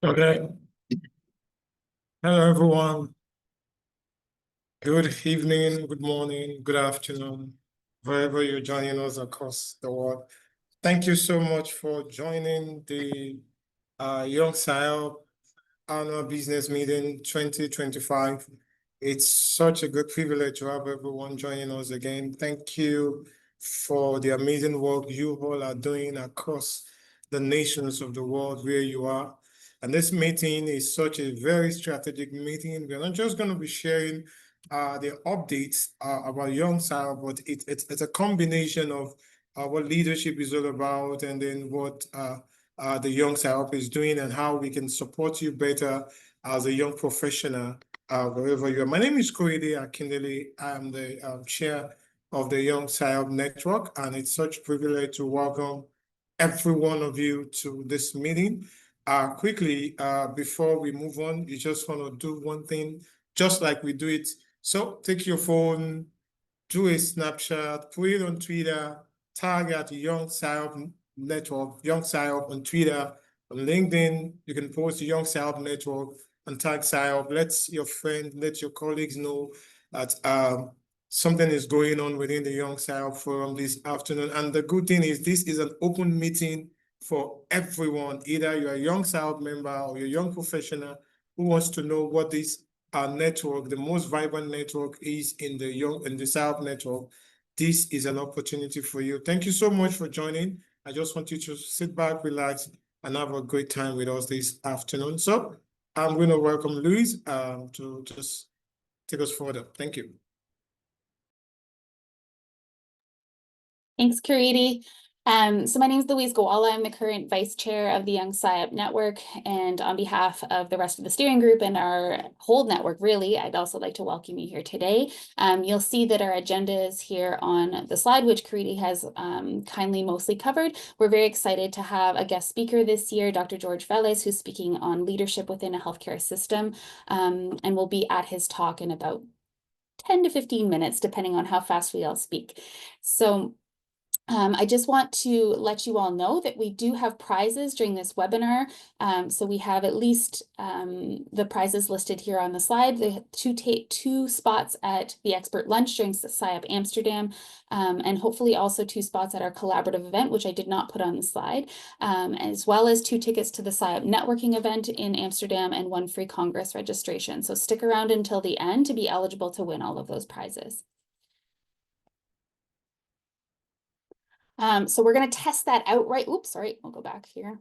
Okay. Hello, everyone. Good evening, good morning, good afternoon, wherever you're joining us across the world. Thank you so much for joining the Young SIOP Annual Business Meeting 2025. It's such a good privilege to have everyone joining us again. Thank you for the amazing work you all are doing across the nations of the world where you are. And this meeting is such a very strategic meeting. We're not just going to be sharing the updates about Young SIOP, but it's a combination of what leadership is all about, and then what the Young SIOP is doing, and how we can support you better as a young professional wherever you are. My name is Koide Akindele. I am the chair of the Young SIOP Network, and it's such a privilege to welcome every one of you to this meeting. Quickly, before we move on, you just want to do one thing, just like we do it. So take your phone, do a snapshot, put it on Twitter, tag at Young SIOP Network, Young SIOP on Twitter, on LinkedIn. You can post Young SIOP Network and tag SIOP. Let your friend, let your colleagues know that something is going on within the Young SIOP Forum this afternoon. And the good thing is this is an open meeting for everyone. Either you're a Young SIOP member or you're a young professional who wants to know what this network, the most vibrant network, is in the SIOP network. This is an opportunity for you. Thank you so much for joining. I just want you to sit back, relax, and have a great time with us this afternoon. So I'm going to welcome Louise to just take us further. Thank you. Thanks, Kariti. So my name is Louise Gowala. I'm the current vice chair of the Young SIOP Network. And on behalf of the rest of the steering group and our whole network, really, I'd also like to welcome you here today. You'll see that our agenda is here on the slide, which Kariti has kindly mostly covered. We're very excited to have a guest speaker this year, Dr. George Velez, who's speaking on leadership within a healthcare system, and will be at his talk in about 10 to 15 minutes, depending on how fast we all speak. So I just want to let you all know that we do have prizes during this webinar. So we have at least the prizes listed here on the slide. The two spots at the expert lunch during SIOP Amsterdam, and hopefully also 2 spots at our collaborative event, which I did not put on the slide, as well as 2 tickets to the SIOP networking event in Amsterdam and 1 free Congress registration. So stick around until the end to be eligible to win all of those prizes. So we're going to test that out right. Oops, sorry, we'll go back here.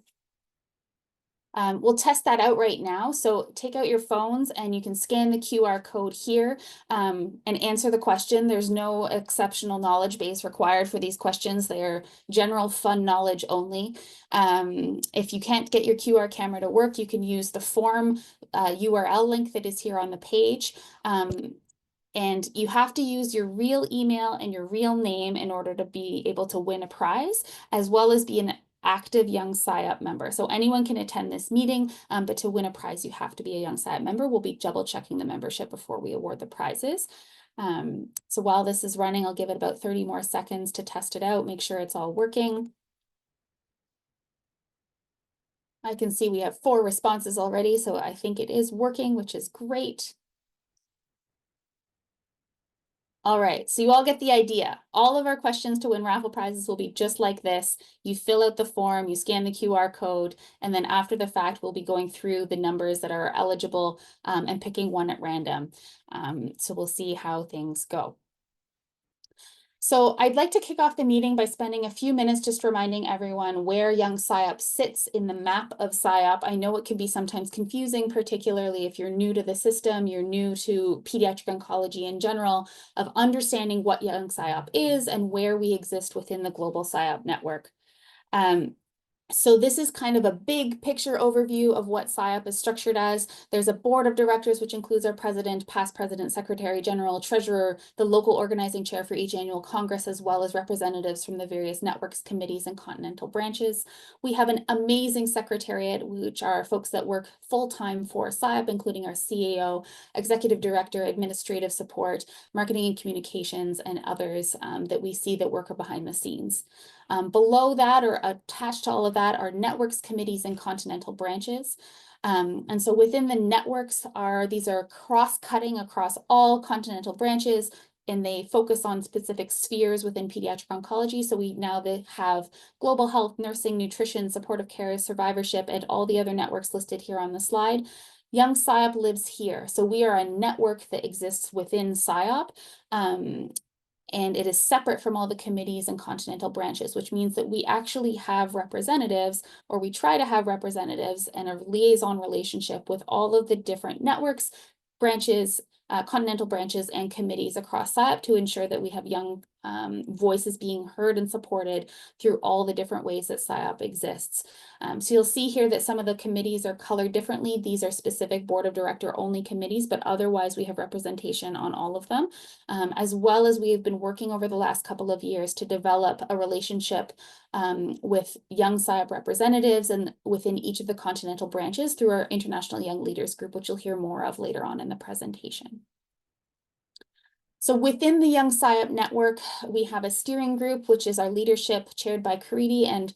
We'll test that out right now. So take out your phones and you can scan the QR code here and answer the question. There's no exceptional knowledge base required for these questions. They are general fun knowledge only. If you can't get your QR camera to work, you can use the form URL link that is here on the page. And you have to use your real email and your real name in order to be able to win a prize, as well as be an active Young SIOP member. So anyone can attend this meeting, but to win a prize, you have to be a Young SIOP member. We'll be double checking the membership before we award the prizes. So while this is running, I'll give it about 30 more seconds to test it out, make sure it's all working. I can see we have 4 responses already, so I think it is working, which is great. All right, so you all get the idea. All of our questions to win raffle prizes will be just like this. You fill out the form, you scan the QR code, and then after the fact, we'll be going through the numbers that are eligible and picking one at random. So we'll see how things go. So I'd like to kick off the meeting by spending a few minutes just reminding everyone where Young SIOP sits in the map of SIOP. I know it can be sometimes confusing, particularly if you're new to the system, you're new to pediatric oncology in general, of understanding what Young SIOP is and where we exist within the global SIOP network. So this is kind of a big picture overview of what SIOP is structured as. There's a board of directors, which includes our president, past president, secretary general, treasurer, the local organizing chair for each annual Congress, as well as representatives from the various networks, committees, and continental branches. We have an amazing secretariat, which are folks that work full-time for SIOP, including our CAO, executive director, administrative support, marketing and communications, and others that we see that work behind the scenes. Below that, or attached to all of that, are networks, committees, and continental branches. And so within the networks these are cross-cutting across all continental branches, and they focus on specific spheres within pediatric oncology. So we now have global health, nursing, nutrition, supportive care, survivorship, and all the other networks listed here on the slide. Young SIOP lives here. So we are a network that exists within SIOP. And it is separate from all the committees and continental branches, which means that we actually have representatives, or we try to have representatives, and a liaison relationship with all of the different networks, branches, continental branches, and committees across SIOP to ensure that we have young voices being heard and supported through all the different ways that SIOP exists. So you'll see here that some of the committees are colored differently. These are specific board of director only committees, but otherwise we have representation on all of them, as well as we have been working over the last couple of years to develop a relationship with young SIOP representatives and within each of the continental branches through our International Young Leaders Group, which you'll hear more of later on in the presentation. So within the Young SIOP Network, we have a steering group, which is our leadership chaired by Kariti, and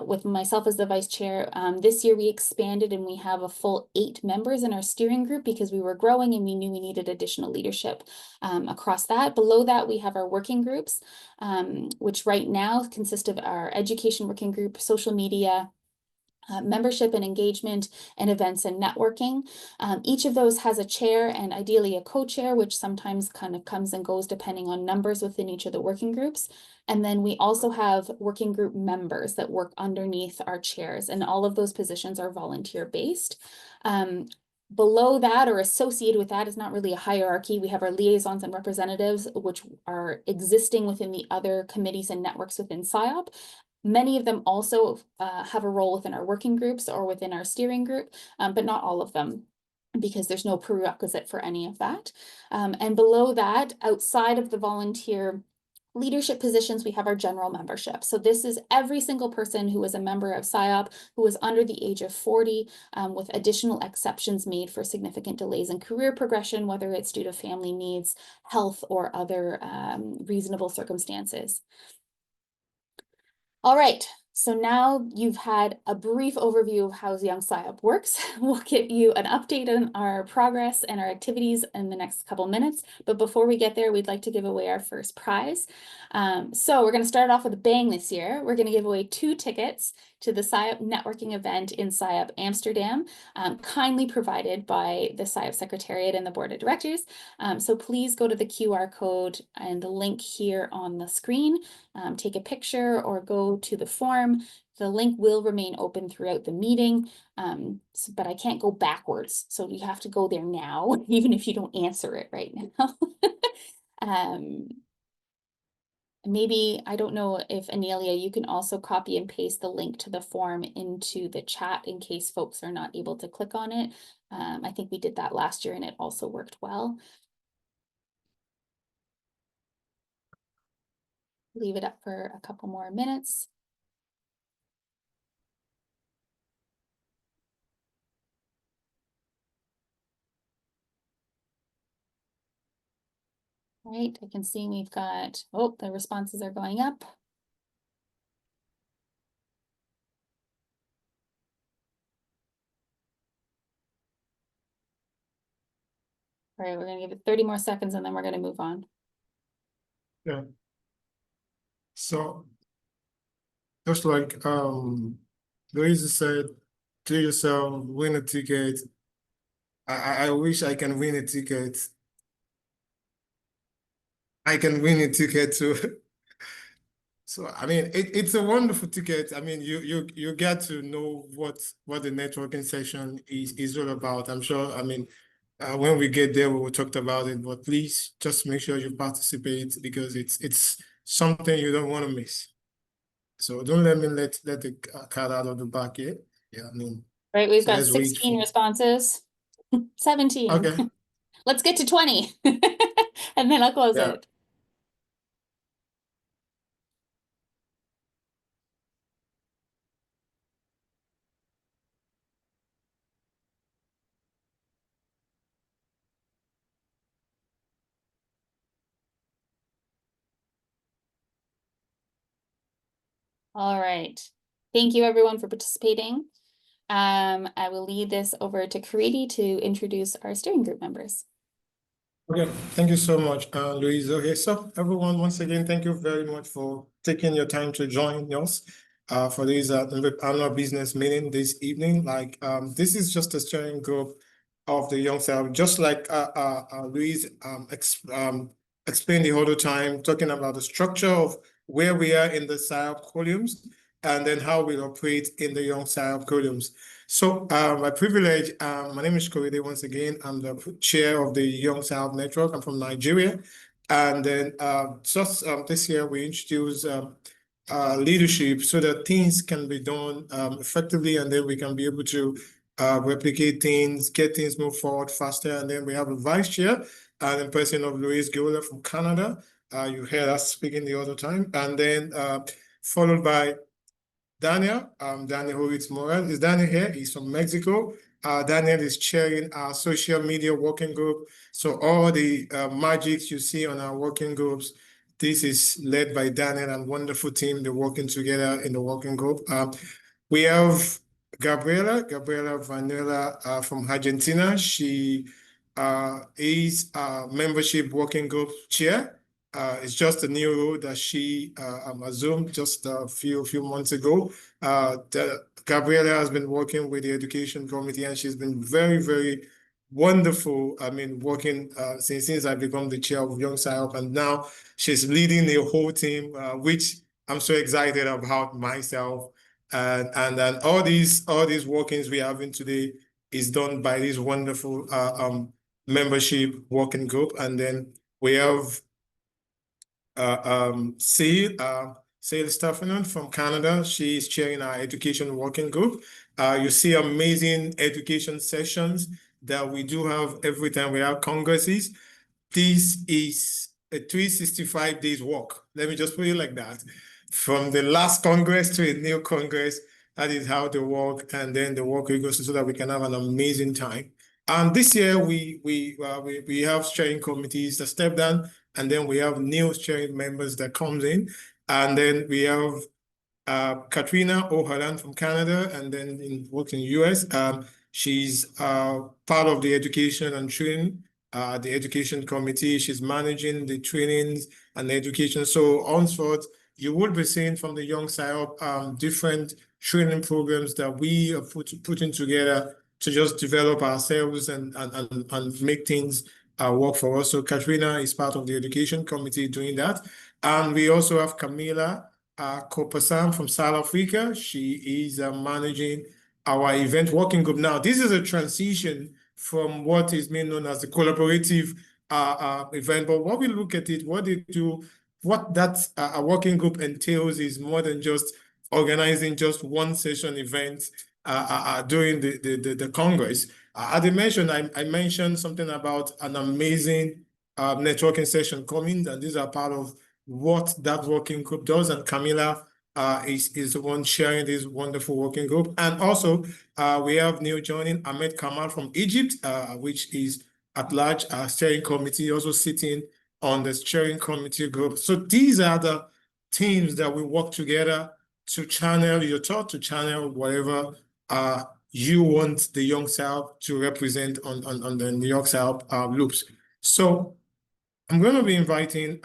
with myself as the vice chair. This year we expanded and we have a full 8 members in our steering group because we were growing and we knew we needed additional leadership across that. Below that, we have our working groups, which right now consist of our education working group, social media, membership and engagement, and events and networking. Each of those has a chair and ideally a co-chair, which sometimes kind of comes and goes depending on numbers within each of the working groups. And then we also have working group members that work underneath our chairs, and all of those positions are volunteer based. Below that, or associated with that, is not really a hierarchy. We have our liaisons and representatives, which are existing within the other committees and networks within SIOP. Many of them also have a role within our working groups or within our steering group, but not all of them, because there's no prerequisite for any of that. And below that, outside of the volunteer leadership positions, we have our general membership. So this is every single person who is a member of SIOP who is under the age of 40, with additional exceptions made for significant delays in career progression, whether it's due to family needs, health, or other reasonable circumstances. All right, so now you've had a brief overview of how Young SIOP works. We'll give you an update on our progress and our activities in the next couple minutes. But before we get there, we'd like to give away our first prize. So we're going to start off with a bang this year. We're going to give away 2 tickets to the SIOP networking event in SIOP Amsterdam, kindly provided by the SIOP Secretariat and the Board of Directors. So please go to the QR code and the link here on the screen, take a picture or go to the form. The link will remain open throughout the meeting, but I can't go backwards. So you have to go there now, even if you don't answer it right now. Maybe, I don't know if Anelia, you can also copy and paste the link to the form into the chat in case folks are not able to click on it. I think we did that last year and it also worked well. Leave it up for a couple more minutes. Right, I can see we've got, oh, the responses are going up. All right, we're gonna give it 30 more seconds and then we're gonna move on. Yeah. So just like Louisa said, do yourself, win a ticket. I wish I can win a ticket. I can win a ticket too. So I mean, it's a wonderful ticket. I mean, you get to know what the networking session is all about. I'm sure. I mean, when we get there, we will talk about it. But please just make sure you participate because it's something you don't want to miss. So don't let me let the cat out of the bag yet. Yeah, I mean, Right, we've so got let's wait 16 for. responses, 17. Okay. Let's get to 20 and then I'll close Yeah. it. All right. Thank you everyone for participating. I will lead this over to Karidi to introduce our steering group members. Okay, thank you so much, Louise. Okay, so everyone, once again, thank you very much for taking your time to join us for this annual business meeting this evening. This is just a steering group of the Young SIOP, just like Louise explained the whole time, talking about the structure of where we are in the SIOP columns and then how we operate in the Young SIOP columns. So my privilege, my name is Korede once again. I'm the chair of the Young SIOP Network. I'm from Nigeria. And then just this year, we introduced leadership so that things can be done effectively, and then we can be able to replicate things, get things move forward faster. And then we have a vice chair, in person of Louise Giola from Canada. You heard us speaking the other time. And then followed by Daniel Horitz Morel. Is Daniel here? He's from Mexico. Daniel is chairing our social media working group. So all the magics you see on our working groups, this is led by Daniel and wonderful team. They're working together in the working group. We have Gabriela Vanilla from Argentina. She is membership working group chair. It's just a new role that she assumed just a few months ago. Gabriela has been working with the education committee, and she's been very, very wonderful. I mean, working since I've become the chair of Young SIOP, and now she's leading the whole team, which I'm so excited about myself. And then all these workings we're having today is done by this wonderful membership working group. And then we have Sale Stefano from Canada. She is chairing our education working group. You see amazing education sessions that we do have every time we have congresses. This is a 365 days walk. Let me just put it like that. From the last Congress to a new Congress, that is how they work, and then the work goes so that we can have an amazing time. And this year we have steering committees that step down, and then we have new steering members that comes in, and then we have Katrina O'Halloran from Canada, and then works in US. She's part of the education and training, the education committee. She's managing the trainings and the education. So onward, you will be seeing from the Young SIOP different training programs that we are putting together to just develop ourselves and make things work for us. So Katrina is part of the education committee doing that. And we also have Camila Kopasam from South Africa. She is managing our event working group. Now, this is a transition from what is being known as the collaborative event. But what we look at it, what they do, what that working group entails is more than just organizing just one session event during the Congress. As I mentioned, I mentioned something about an amazing networking session coming, and these are part of what that working group does. And Camila is the one sharing this wonderful working group. And also, we have new joining Ahmed Kamal from Egypt, which is at large steering committee, also sitting on the steering committee group. So these are the teams that we work together to channel your thought, to channel whatever you want the Young SIOP to represent on the New York SIOP loops. So I'm going to be inviting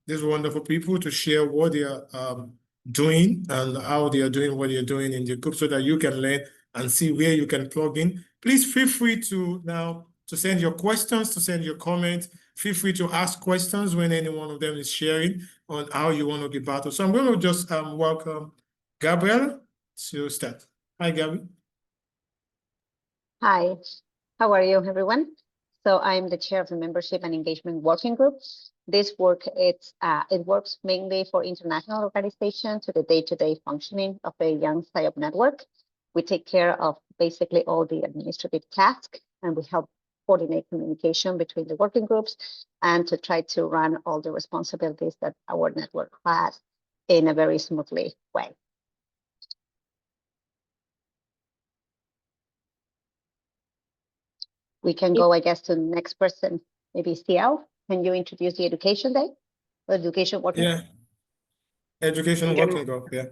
these wonderful people to share what they are doing and how they are doing what they're doing in the group so that you can learn and see where you can plug in. Please feel free to now to send your questions, to send your comments. Feel free to ask questions when any one of them is sharing on how you want to get battled. So I'm going to just welcome Gabriel to start. Hi, Gabby. Hi, how are you, everyone? So I'm the chair of the Membership and Engagement Working Group. This work, it works mainly for international organizations to the day-to-day functioning of the Young SIOP Network. We take care of basically all the administrative tasks, and we help coordinate communication between the working groups and to try to run all the responsibilities that our network has in a very smoothly way. We can go, I guess, to the next person, maybe CL. Can you introduce the Education Day? Or Education Working Group? Yeah. Education Working Group, yeah.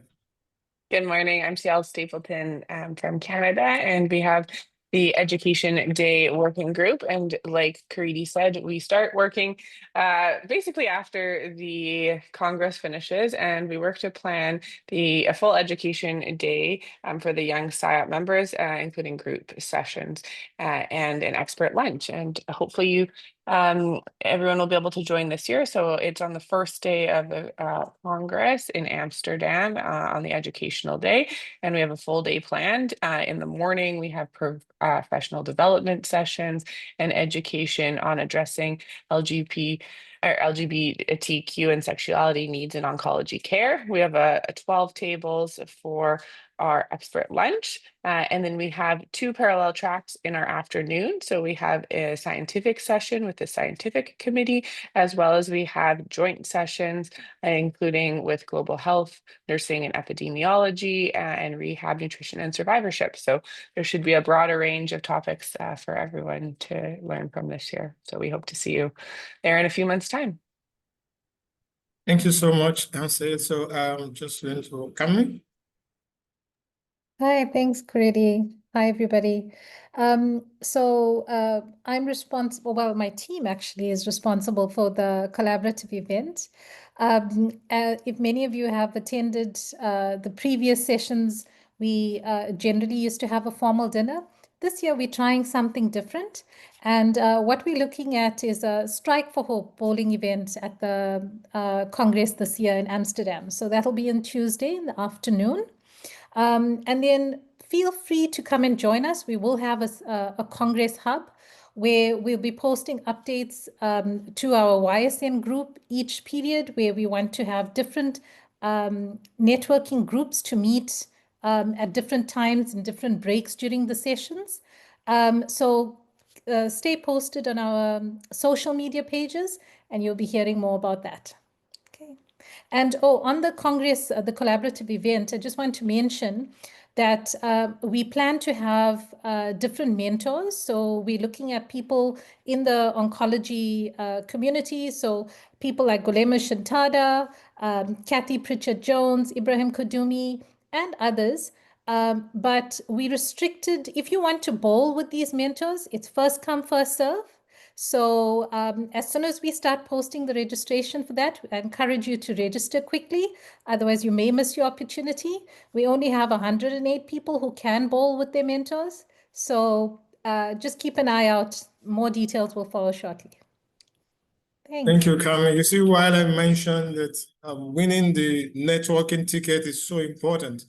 Good morning. I'm Ciel Stapleton from Canada, and we have the Education Day Working Group. And like Karidi said, we start working basically after the Congress finishes, and we work to plan a full Education Day for the Young SIOP members, including group sessions and an expert lunch. And hopefully you everyone will be able to join this year. So it's on the first day of the Congress in Amsterdam on the Educational Day. And we have a full day planned. In the morning, we have professional development sessions and education on addressing LGBTQ and sexuality needs in oncology care. We have 12 tables for our expert lunch. And then we have 2 parallel tracks in our afternoon. So we have a scientific session with the scientific committee, as well as we have joint sessions, including with global health, nursing and epidemiology, and rehab, nutrition and survivorship. So there should be a broader range of topics for everyone to learn from this year. So we hope to see you there in a few months' time. Thank you so much, Nancy. So just going to Camille. Hi, thanks, Kriti. Hi, everybody. I'm responsible, well, my team actually is responsible for the collaborative event. If many of you have attended the previous sessions, we generally used to have a formal dinner. This year, we're trying something different. And what we're looking at is a Strike for Hope bowling event at the Congress this year in Amsterdam. So that'll be on Tuesday in the afternoon. And then feel free to come and join us. We will have a Congress hub where we'll be posting updates to our YSN group each period, where we want to have different networking groups to meet at different times and different breaks during the sessions. Stay posted on our social media pages, and you'll be hearing more about that. And on the Congress, the collaborative event, I just want to mention that we plan to have different mentors. So we're looking at people in the oncology community. So people like Golema Shantada, Kathy Pritchard-Jones, Ibrahim Kudumi, and others. But we restricted, if you want to bowl with these mentors, it's first come, first serve. So as soon as we start posting the registration for that, I encourage you to register quickly. Otherwise, you may miss your opportunity. We only have 108 people who can bowl with their mentors. So just keep an eye out. More details will follow shortly. Thanks. Thank you, Carmen. You see, while I mentioned that winning the networking ticket is so important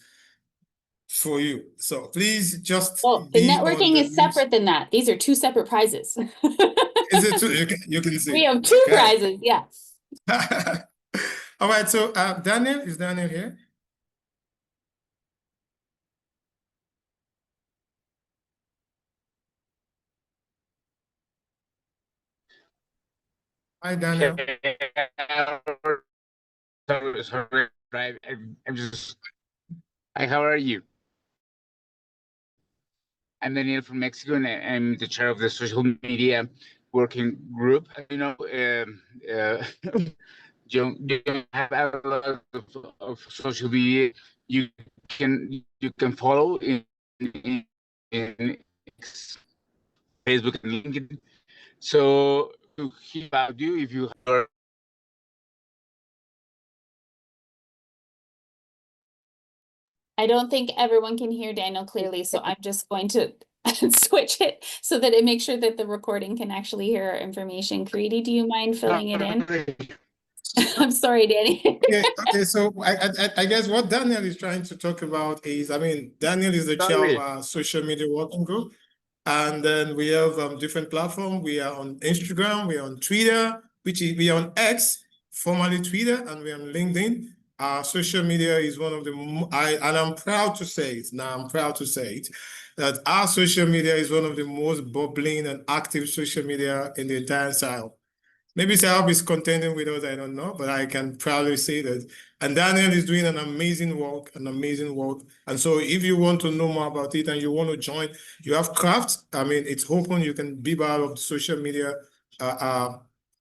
for you. So please just Well, the networking is separate than that. These are 2 separate prizes. Is it 2? You can see. We have 2 prizes, yes. All right, so Daniel, is Daniel here? Hi, Daniel. Sorry, I'm just. Hi, how are you? I'm Daniel from Mexico, and I'm the chair of the social media working group. You know, you have a lot of social media you can follow in Facebook and LinkedIn. So to hear about you, if you are. I don't think everyone can hear Daniel clearly, so I'm just going to switch it so that it makes sure that the recording can actually hear our information. Karidi, do you mind filling it in? I'm sorry, Danny. Okay, so I guess what Daniel is trying to talk about is, I mean, Daniel is the chair of our social media working group. And then we have different platforms. We are on Instagram, we are on Twitter, we are on X, formerly Twitter, and we are on LinkedIn. Our social media is one of the, and I'm proud to say it, that our social media is one of the most bubbling and active social media in the entire South. Maybe SIOP is contending with us, I don't know, but I can proudly say that. And Daniel is doing an amazing work. And so if you want to know more about it and you want to join, you have craft. I mean, it's open. You can be part of the social media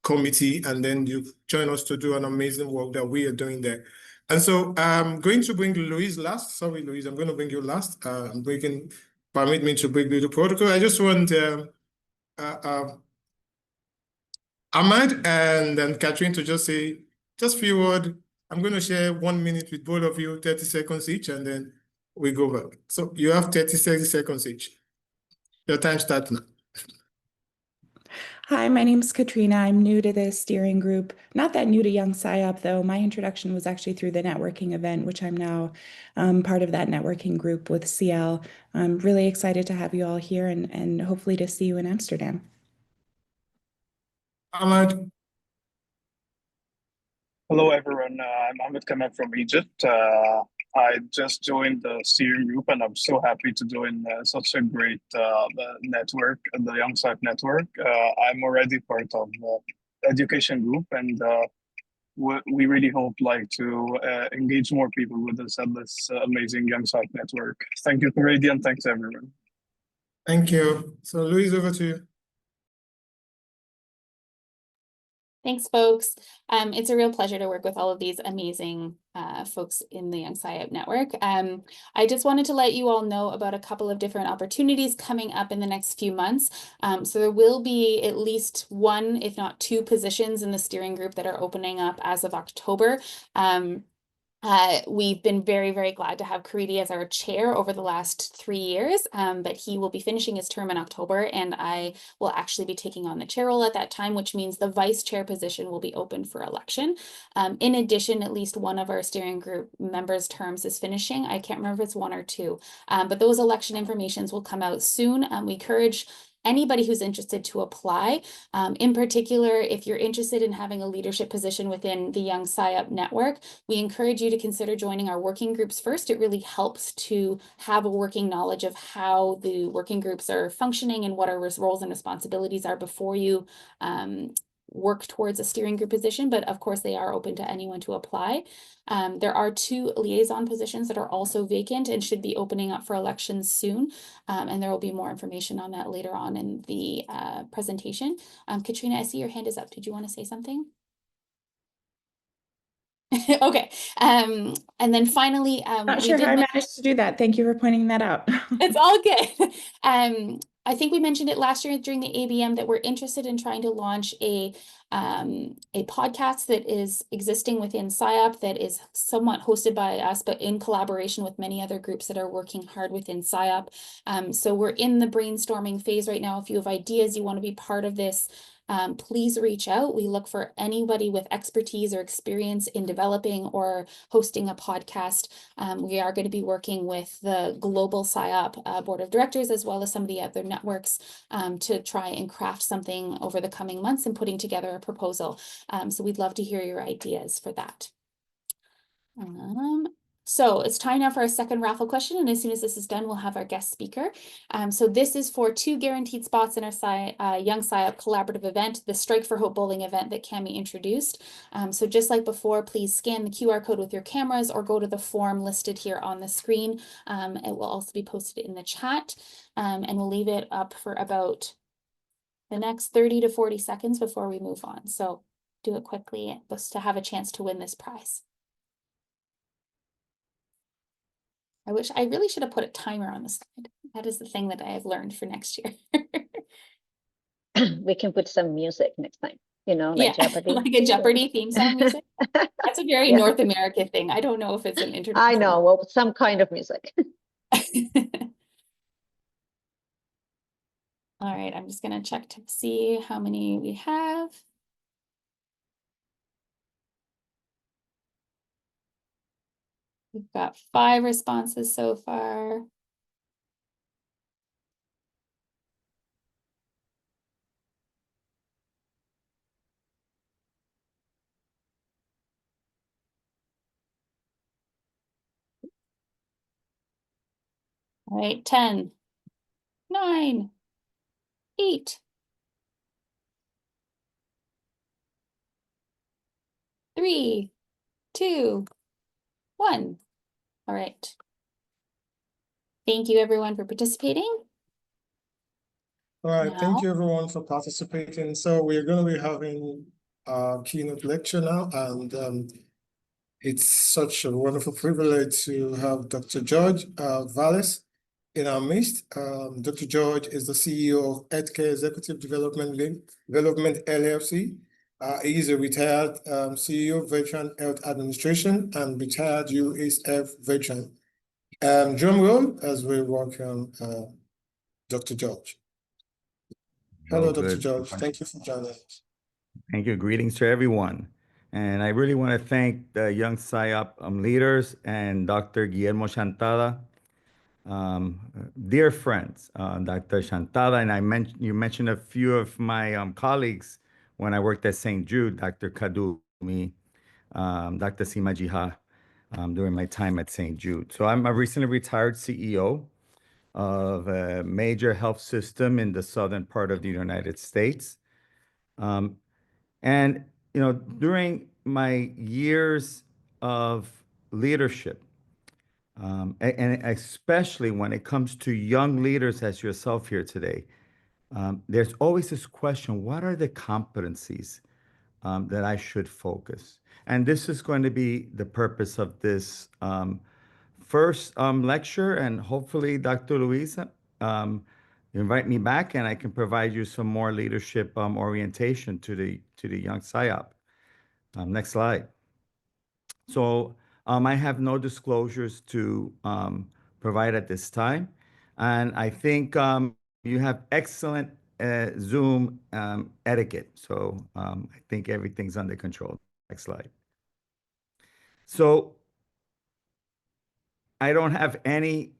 committee, and then you join us to do an amazing work that we are doing there. And so I'm going to bring Louise last. Sorry, Louise, I'm going to bring you last. Permit me to break the protocol. I just want Ahmad and then Catherine to just say just a few words. I'm going to share 1 minute with both of you, 30 seconds each, and then we go back. So you have 30 seconds each. Your time starts now. Hi, my name is Katrina. I'm new to the steering group. Not that new to Young SIOP, though. My introduction was actually through the networking event, which I'm now part of that networking group with CL. I'm really excited to have you all here and hopefully to see you in Amsterdam. Ahmad. Hello, everyone. I'm Ahmed Kamal from Egypt. I just joined the steering group, and I'm so happy to join such a great network, the Young SIOP Network. I'm already part of the education group, and we really hope to engage more people with this amazing Young SIOP Network. Thank you, Corradi, and thanks, everyone. Thank you. So, Louise, over to you. Thanks, folks. It's a real pleasure to work with all of these amazing folks in the Young SIOP Network. I just wanted to let you all know about a couple of different opportunities coming up in the next few months. So there will be at least one, if not two, positions in the steering group that are opening up as of October. We've been very, very glad to have Karidi as our chair over the last 3 years, but he will be finishing his term in October, and I will actually be taking on the chair role at that time, which means the vice chair position will be open for election. In addition, at least one of our steering group members' terms is finishing. I can't remember if it's 1 or 2, but those election informations will come out soon. We encourage anybody who's interested to apply. In particular, if you're interested in having a leadership position within the Young SIOP Network, we encourage you to consider joining our working groups first. It really helps to have a working knowledge of how the working groups are functioning and what our roles and responsibilities are before you work towards a steering group position, but of course they are open to anyone to apply. There are 2 liaison positions that are also vacant and should be opening up for elections soon. And there will be more information on that later on in the presentation. Katrina, I see your hand is up. Did you want to say something? Okay. And then finally, Not sure how I managed to do that. Thank you for pointing that out. It's all good. I think we mentioned it last year during the ABM that we're interested in trying to launch a podcast that is existing within SIOP that is somewhat hosted by us, but in collaboration with many other groups that are working hard within SIOP. So we're in the brainstorming phase right now. If you have ideas, you want to be part of this, please reach out. We look for anybody with expertise or experience in developing or hosting a podcast. We are going to be working with the global SIOP board of directors, as well as some of the other networks, to try and craft something over the coming months and putting together a proposal. So we'd love to hear your ideas for that. So it's time now for our second raffle question, and as soon as this is done, we'll have our guest speaker. So this is for 2 guaranteed spots in our Young SIOP collaborative event, the Strike for Hope Bowling event that Cami introduced. So just like before, please scan the QR code with your cameras or go to the form listed here on the screen. It will also be posted in the chat, and we'll leave it up for about the next 30 to 40 seconds before we move on. So do it quickly just to have a chance to win this prize. I really should have put a timer on the slide. That is the thing that I have learned for next year. We can put some music next time, you know, like Jeopardy. Like a Jeopardy theme song music. That's a very North America thing. I don't know if it's an international. I know, well, some kind of music. All right, I'm just going to check to see how many we have. We've got 5 responses so far. All right, 10, 9, 8, 3, 2, 1. All right. Thank you, everyone, for participating. All right, thank you everyone for participating. So we're going to be having keynote lecture now, and it's such a wonderful privilege to have Dr. George Velez in our midst. Dr. George is the CEO of Healthcare Executive Development LLC. He is a retired CEO of Veteran Health Administration and retired USF veteran. Drum roll as we welcome Dr. George. Hello, Dr. George. Thank you for joining us. Thank you. Greetings to everyone. And I really want to thank the Young SIOP leaders and Dr. Guillermo Chantada, dear friends, Dr. Chantada, and you mentioned a few of my colleagues when I worked at St. Jude, Dr. Kadumi, Dr. Sima Jiha, during my time at St. Jude. So I'm a recently retired CEO of a major health system in the southern part of the United States. And, during my years of leadership, and especially when it comes to young leaders as yourself here today, there's always this question, what are the competencies that I should focus? And this is going to be the purpose of this first lecture, and hopefully, Dr. Luisa, invite me back and I can provide you some more leadership orientation to the Young SIOP. Next slide. So I have no disclosures to provide at this time. And I think you have excellent Zoom etiquette. So I think everything's under control. Next slide. So I don't have any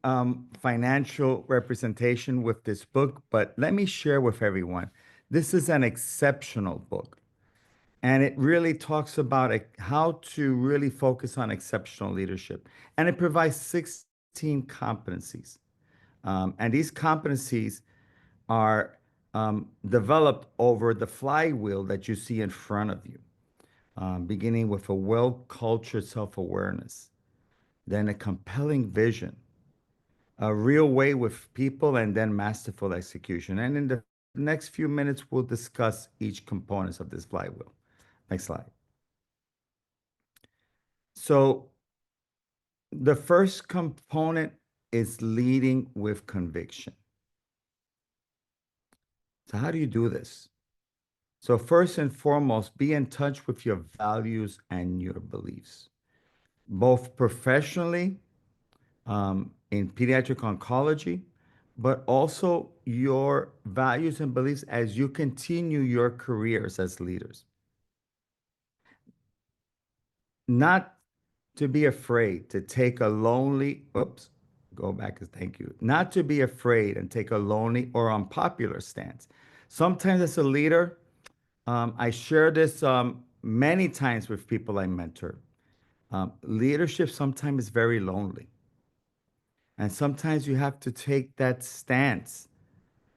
financial representation with this book, but let me share with everyone. This is an exceptional book. And it really talks about how to really focus on exceptional leadership. And it provides 16 competencies. And these competencies are developed over the flywheel that you see in front of you, beginning with a well-cultured self-awareness, then a compelling vision, a real way with people, and then masterful execution. And in the next few minutes, we'll discuss each component of this flywheel. Next slide. So the first component is leading with conviction. So how do you do this? So first and foremost, be in touch with your values and your beliefs, both professionally, in pediatric oncology, but also your values and beliefs as you continue your careers as leaders. Not to be afraid to take a lonely, thank you. Not to be afraid and take a lonely or unpopular stance. Sometimes as a leader, I share this many times with people I mentor. Leadership sometimes is very lonely. And sometimes you have to take that stance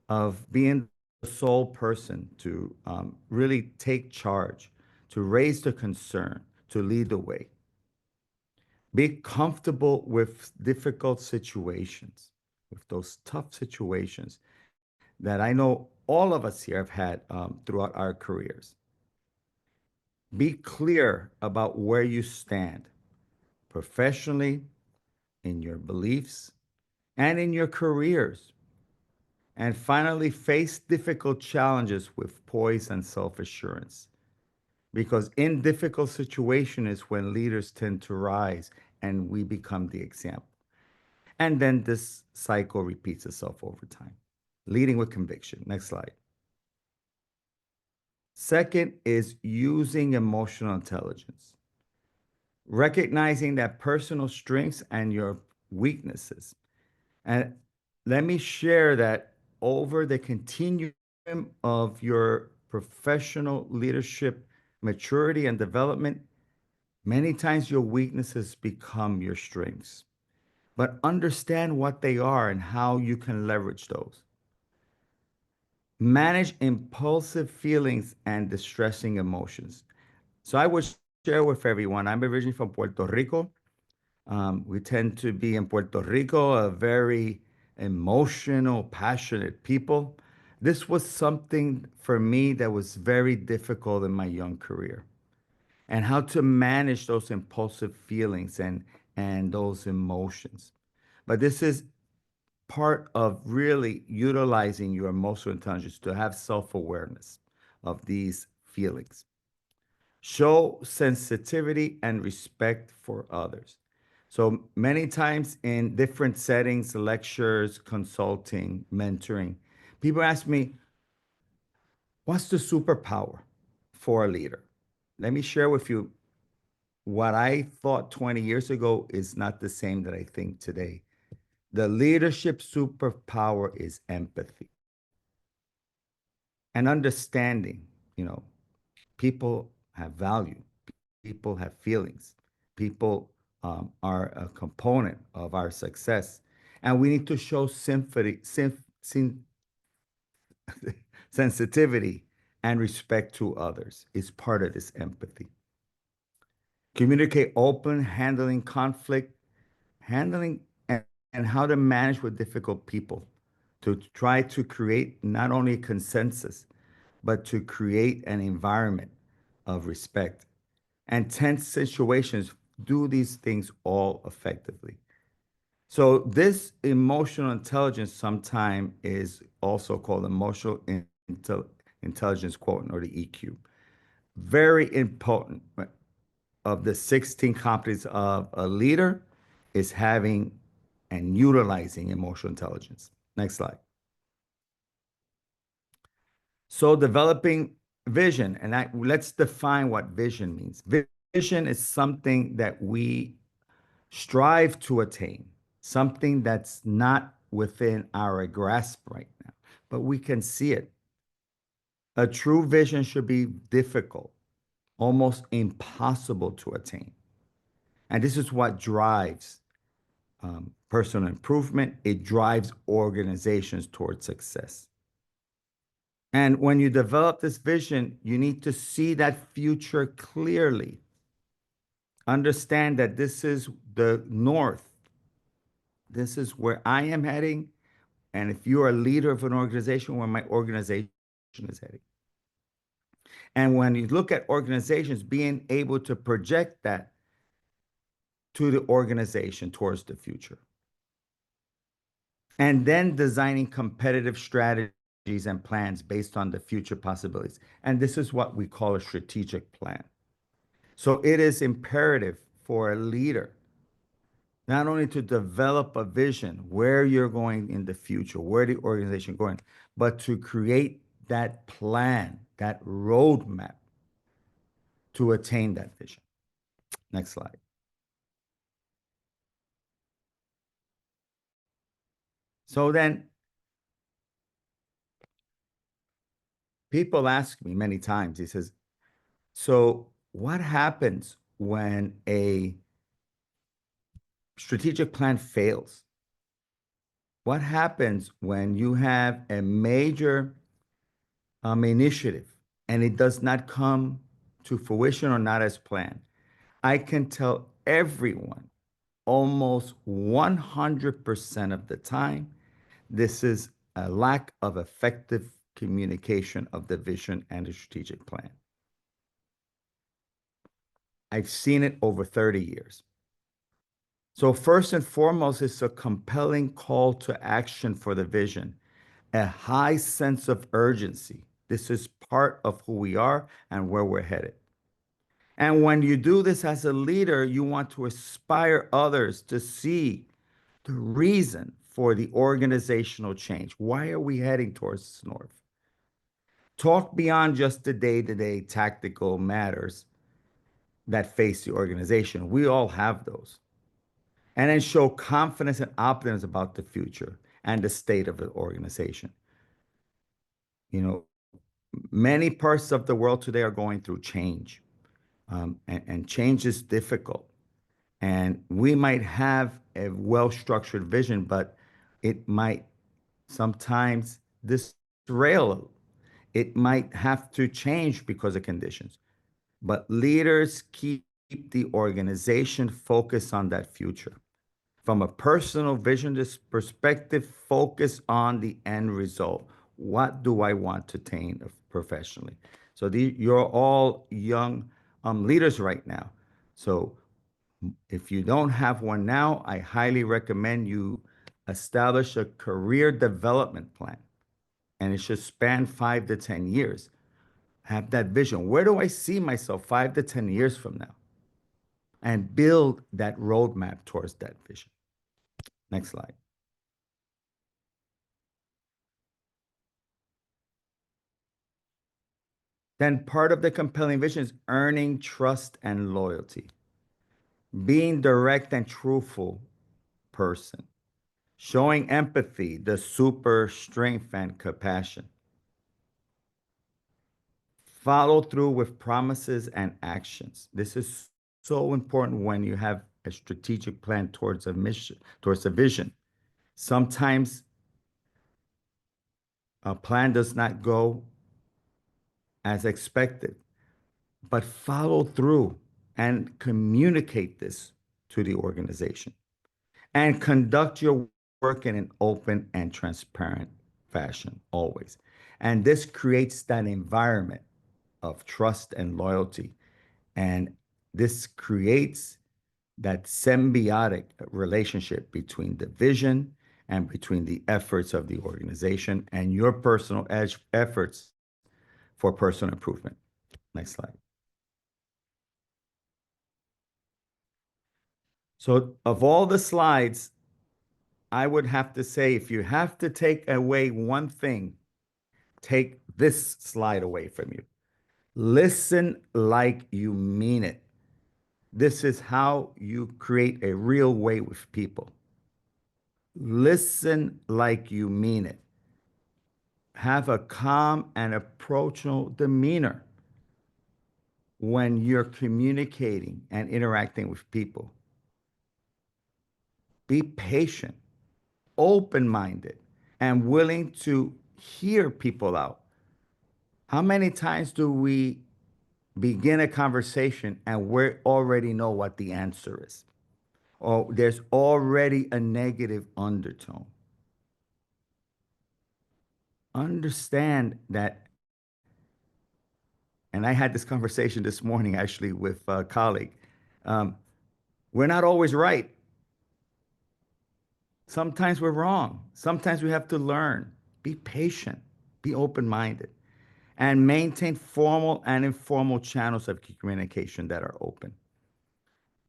of being the sole person to really take charge, to raise the concern, to lead the way. Be comfortable with difficult situations, with those tough situations that I know all of us here have had throughout our careers. Be clear about where you stand professionally, in your beliefs, and in your careers. And finally, face difficult challenges with poise and self-assurance. Because in difficult situations is when leaders tend to rise and we become the example. And then this cycle repeats itself over time. Leading with conviction. Next slide. Second is using emotional intelligence. Recognizing that personal strengths and your weaknesses. And let me share that over the continuum of your professional leadership maturity and development, many times your weaknesses become your strengths. But understand what they are and how you can leverage those. Manage impulsive feelings and distressing emotions. So I would share with everyone, I'm originally from Puerto Rico. We tend to be in Puerto Rico a very emotional, passionate people. This was something for me that was very difficult in my young career, and how to manage those impulsive feelings and those emotions. But this is part of really utilizing your emotional intelligence to have self-awareness of these feelings. Show sensitivity and respect for others. So many times in different settings, lectures, consulting, mentoring, people ask me, what's the superpower for a leader? Let me share with you what I thought 20 years ago is not the same that I think today. The leadership superpower is empathy and understanding. People have value, people have feelings, people are a component of our success, and we need to show sensitivity and respect to others. Is part of this empathy. Communicate open, handling conflict, handling and how to manage with difficult people, to try to create not only consensus, but to create an environment of respect. And tense situations, do these things all effectively. So this emotional intelligence sometimes is also called emotional intelligence quotient, or the EQ. Very important. Of the 16 competencies of a leader is having and utilizing emotional intelligence. Next slide. So developing vision, and let's define what vision means. Vision is something that we strive to attain, something that's not within our grasp right now, but we can see it. A true vision should be difficult, almost impossible to attain. And this is what drives personal improvement. It drives organizations towards success. And when you develop this vision, you need to see that future clearly. Understand that this is the north. This is where I am heading. And if you're a leader of an organization, where my organization is heading. And when you look at organizations, being able to project that to the organization towards the future. And then designing competitive strategies and plans based on the future possibilities. And this is what we call a strategic plan. So it is imperative for a leader not only to develop a vision where you're going in the future, where the organization is going, but to create that plan, that roadmap to attain that vision. Next slide. So then people ask me many times, he says, so what happens when a strategic plan fails? What happens when you have a major initiative and it does not come to fruition or not as planned? I can tell everyone almost 100% of the time, this is a lack of effective communication of the vision and the strategic plan. I've seen it over 30 years. So first and foremost, it's a compelling call to action for the vision, a high sense of urgency. This is part of who we are and where we're headed. And when you do this as a leader, you want to inspire others to see the reason for the organizational change. Why are we heading towards this north? Talk beyond just the day-to-day tactical matters that face the organization. We all have those. And then show confidence and optimism about the future and the state of the organization. Many parts of the world today are going through change, and change is difficult. And we might have a well-structured vision, but it might sometimes derail. It might have to change because of conditions. But leaders keep the organization focused on that future. From a personal vision perspective, focus on the end result. what do I want to attain professionally? So you're all young leaders right now. So if you don't have one now, I highly recommend you establish a career development plan. And it should span 5 to 10 years. Have that vision. Where do I see myself 5 to 10 years from now? And build that roadmap towards that vision. Next slide. Then part of the compelling vision is earning trust and loyalty. Being direct and truthful person. Showing empathy, the super strength and compassion. Follow through with promises and actions. This is so important when you have a strategic plan towards a mission, towards a vision. Sometimes a plan does not go as expected, but follow through and communicate this to the organization and conduct your work in an open and transparent fashion always. And this creates that environment of trust and loyalty. And this creates that symbiotic relationship between the vision and between the efforts of the organization and your personal efforts for personal improvement. Next slide. So of all the slides, I would have to say, if you have to take away one thing, take this slide away from you. Listen like you mean it. This is how you create a real way with people. Listen like you mean it. Have a calm and approachable demeanor when you're communicating and interacting with people. Be patient, open-minded, and willing to hear people out. How many times do we begin a conversation and we already know what the answer is? Or there's already a negative undertone. Understand that, and I had this conversation this morning actually with a colleague. We're not always right. Sometimes we're wrong. Sometimes we have to learn. Be patient, be open-minded, and maintain formal and informal channels of communication that are open.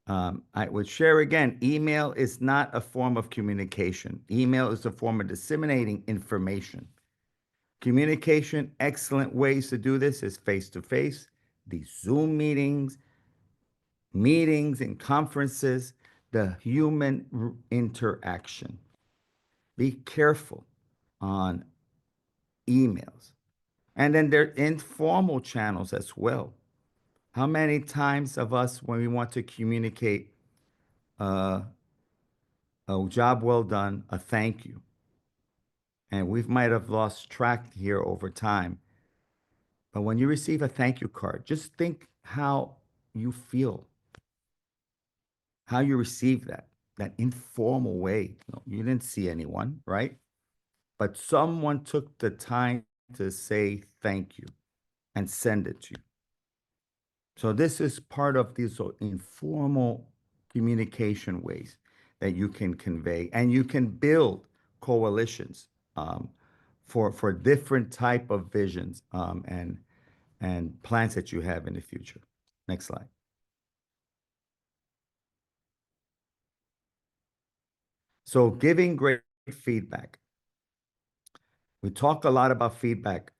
I would share again, email is not a form of communication. Email is a form of disseminating information. Communication, excellent ways to do this is face-to-face, these Zoom meetings and conferences, the human interaction. Be careful on emails. And then there are informal channels as well. How many times of us, when we want to communicate a job well done, a thank you, and we might have lost track here over time, but when you receive a thank you card, just think how you feel, how you receive that informal way. You didn't see anyone, right? But someone took the time to say thank you and send it to you. So this is part of these informal communication ways that you can convey, and you can build coalitions for different type of visions and plans that you have in the future. Next slide. So giving great feedback. We talk a lot about feedback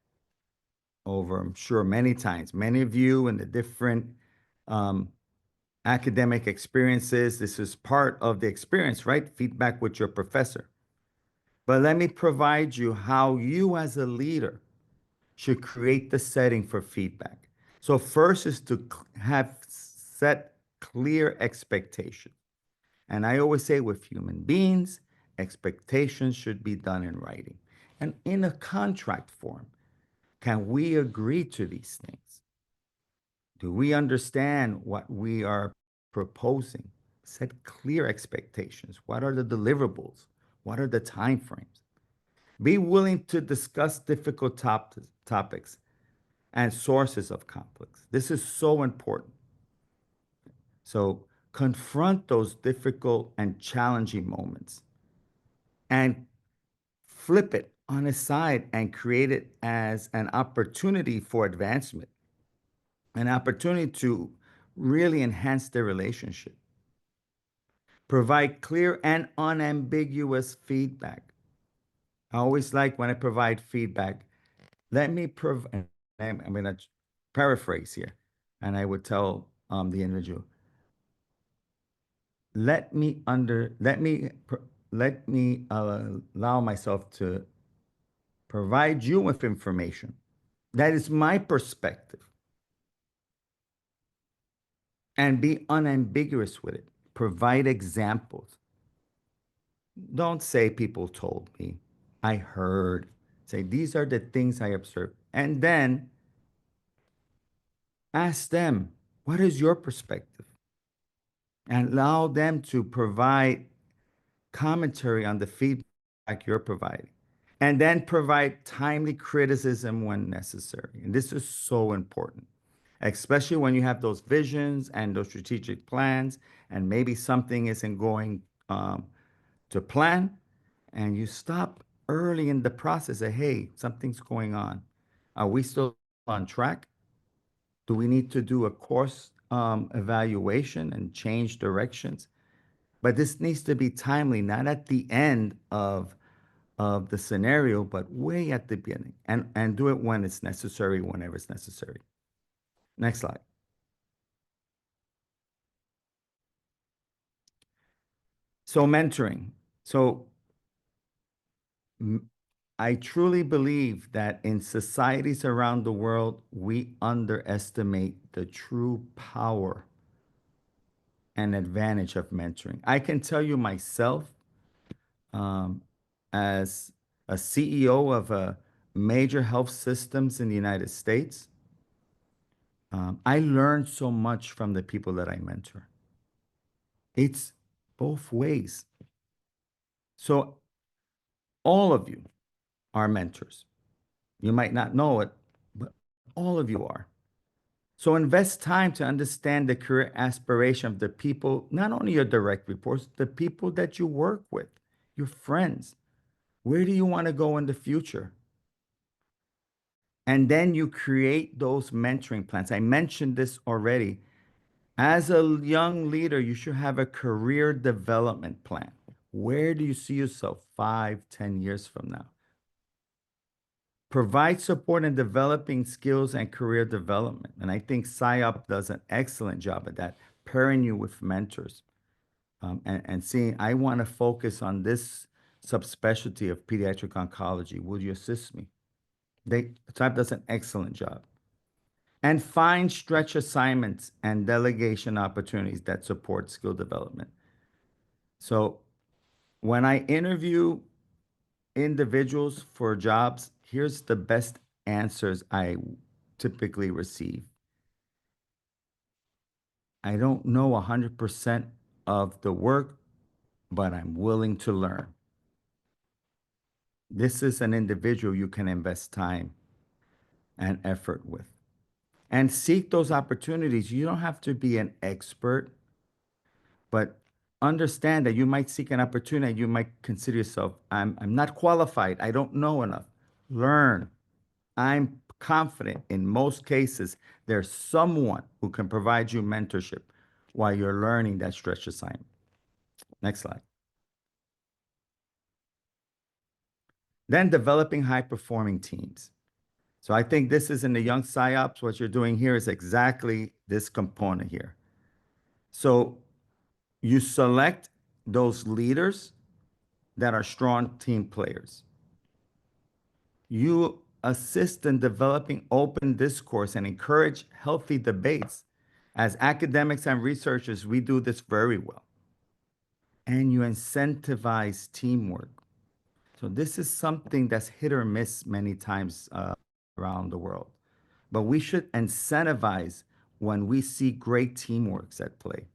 over, I'm sure, many times. Many of you in the different academic experiences, this is part of the experience, right? Feedback with your professor. But let me provide you how you as a leader should create the setting for feedback. So first is to have set clear expectations. And I always say with human beings, expectations should be done in writing. And in a contract form, can we agree to these things? Do we understand what we are proposing? Set clear expectations. What are the deliverables? What are the timeframes? Be willing to discuss difficult topics and sources of conflicts. This is so important. So confront those difficult and challenging moments and flip it on its side and create it as an opportunity for advancement, an opportunity to really enhance their relationship. Provide clear and unambiguous feedback. I always like when I provide feedback, let me provide, I'm going to paraphrase here, and I would tell the individual, let me allow myself to provide you with information that is my perspective and be unambiguous with it. Provide examples. Don't say people told me, I heard. Say these are the things I observed. And then ask them, what is your perspective? And allow them to provide commentary on the feedback you're providing. And then provide timely criticism when necessary. And this is so important, especially when you have those visions and those strategic plans, and maybe something isn't going to plan, and you stop early in the process. Say, hey, something's going on. Are we still on track? Do we need to do a course evaluation and change directions? But this needs to be timely, not at the end of the scenario, but way at the beginning, and do it when it's necessary, whenever it's necessary. Next slide. So mentoring. So I truly believe that in societies around the world, we underestimate the true power and advantage of mentoring. I can tell you myself, as a CEO of a major health systems in the United States, I learned so much from the people that I mentor. It's both ways. So all of you are mentors. You might not know it, but all of you are. So invest time to understand the career aspiration of the people, not only your direct reports, the people that you work with, your friends. Where do you want to go in the future? And then you create those mentoring plans. I mentioned this already. As a young leader, you should have a career development plan. Where do you see yourself 5, 10 years from now? Provide support in developing skills and career development. And I think SIOP does an excellent job at that, pairing you with mentors and seeing, I want to focus on this subspecialty of pediatric oncology. Will you assist me? SIOP does an excellent job. And find stretch assignments and delegation opportunities that support skill development. So when I interview individuals for jobs, here's the best answers I typically receive. I don't know 100% of the work, but I'm willing to learn. This is an individual you can invest time and effort with. And seek those opportunities. You don't have to be an expert, but understand that you might seek an opportunity. You might consider yourself, I'm not qualified. I don't know enough. Learn. I'm confident in most cases, there's someone who can provide you mentorship while you're learning that stretch assignment. Next slide. Then developing high-performing teams. So I think this is in the Young SIOPs. What you're doing here is exactly this component here. So you select those leaders that are strong team players. You assist in developing open discourse and encourage healthy debates. As academics and researchers, we do this very well. And you incentivize teamwork. So this is something that's hit or miss many times around the world. But we should incentivize when we see great teamworks at play.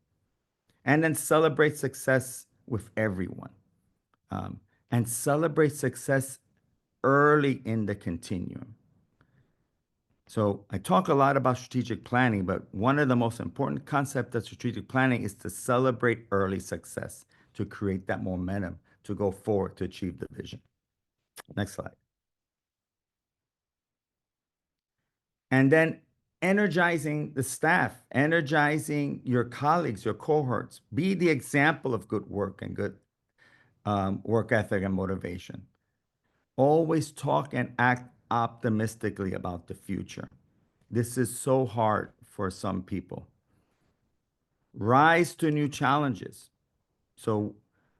And then celebrate success with everyone. And celebrate success early in the continuum. So I talk a lot about strategic planning, but one of the most important concepts of strategic planning is to celebrate early success, to create that momentum, to go forward, to achieve the vision. Next slide. And then energizing the staff, energizing your colleagues, your cohorts. Be the example of good work and good work ethic and motivation. Always talk and act optimistically about the future. This is so hard for some people. Rise to new challenges. So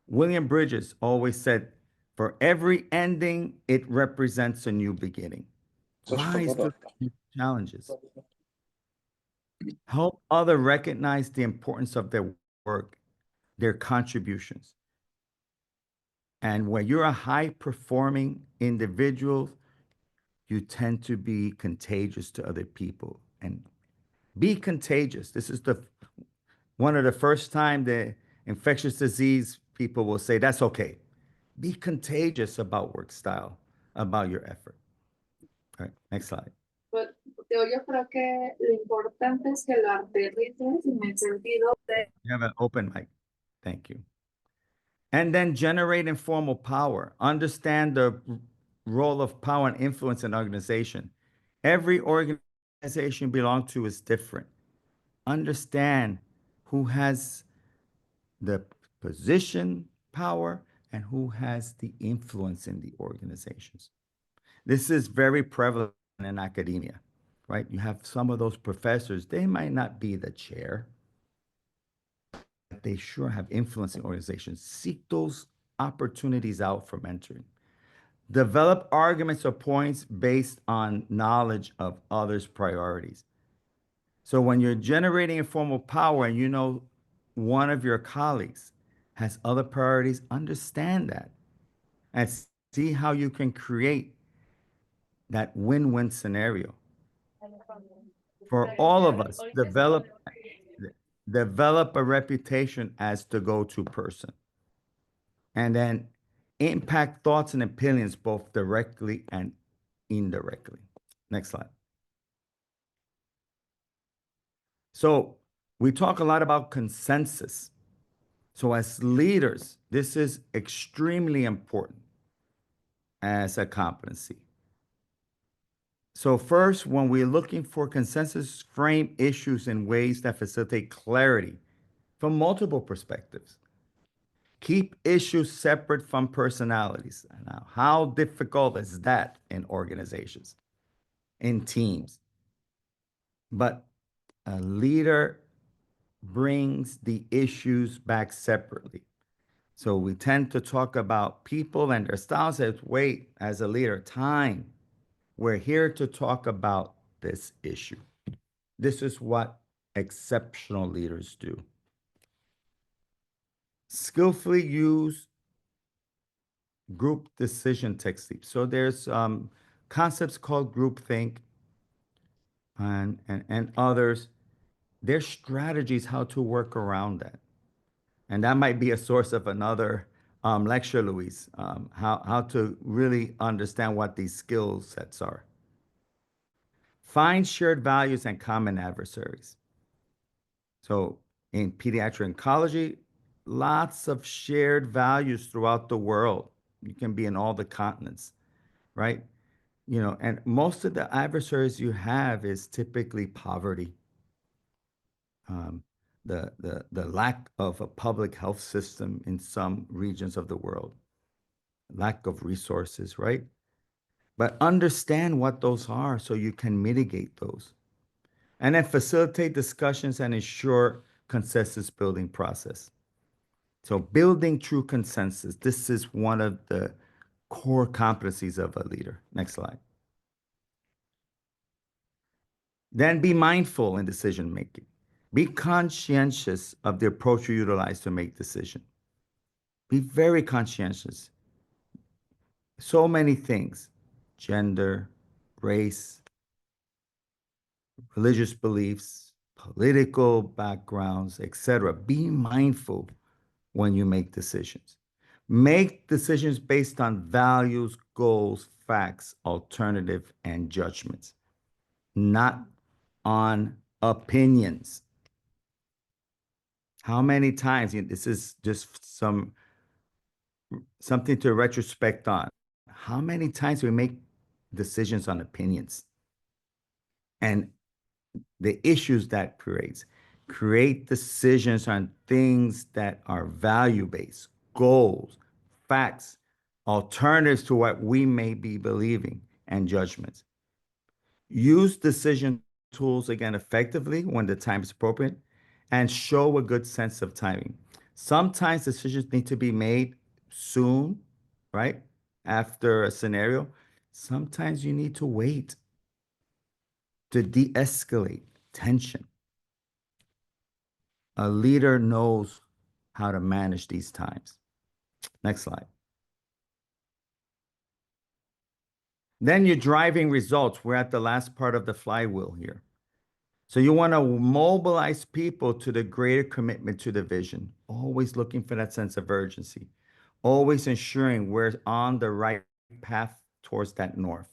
William Bridges always said, for every ending, it represents a new beginning. Rise to new challenges. Help others recognize the importance of their work, their contributions. And when you're a high-performing individual, you tend to be contagious to other people. And be contagious. This is one of the first time the infectious disease people will say, that's okay. Be contagious about work style, about your effort. All right, next slide. Pues yo creo que lo importante es que lo aterrices en el sentido de... You have an open mic. Thank you. And then generate informal power. Understand the role of power and influence in organization. Every organization you belong to is different. Understand who has the position, power, and who has the influence in the organizations. This is very prevalent in academia, right? You have some of those professors, they might not be the chair, but they sure have influence in organizations. Seek those opportunities out for mentoring. Develop arguments or points based on knowledge of others' priorities. So when you're generating informal power and you know one of your colleagues has other priorities, understand that and see how you can create that win-win scenario. For all of us, develop a reputation as the go-to person. And then impact thoughts and opinions both directly and indirectly. Next slide. So we talk a lot about consensus. So as leaders, this is extremely important as a competency. So first, when we're looking for consensus, frame issues in ways that facilitate clarity from multiple perspectives. Keep issues separate from personalities. Now, how difficult is that in organizations, in teams? But a leader brings the issues back separately. So we tend to talk about people and their styles as, wait, as a leader, time. We're here to talk about this issue. This is what exceptional leaders do. Skillfully use group decision techniques. So there's concepts called groupthink and others. There's strategies how to work around that. And that might be a source of another lecture, Luis, how to really understand what these skill sets are. Find shared values and common adversaries. So in pediatric oncology, lots of shared values throughout the world. You can be in all the continents, right? You know, and most of the adversaries you have is typically poverty, the lack of a public health system in some regions of the world, lack of resources, right? But understand what those are so you can mitigate those. And then facilitate discussions and ensure consensus building process. So building true consensus, this is one of the core competencies of a leader. Next slide. Then be mindful in decision making. Be conscientious of the approach you utilize to make decisions. Be very conscientious. So many things, gender, race, religious beliefs, political backgrounds, etc. Be mindful when you make decisions. Make decisions based on values, goals, facts, alternative, and judgments, not on opinions. How many times, this is just something to retrospect on. How many times we make decisions on opinions and the issues that create decisions on things that are value-based, goals, facts, alternatives to what we may be believing, and judgments. Use decision tools again effectively when the time is appropriate and show a good sense of timing. Sometimes decisions need to be made soon, right? After a scenario. Sometimes you need to wait to de-escalate tension. A leader knows how to manage these times. Next slide. Then you're driving results. We're at the last part of the flywheel here. So you want to mobilize people to the greater commitment to the vision, always looking for that sense of urgency, always ensuring we're on the right path towards that north.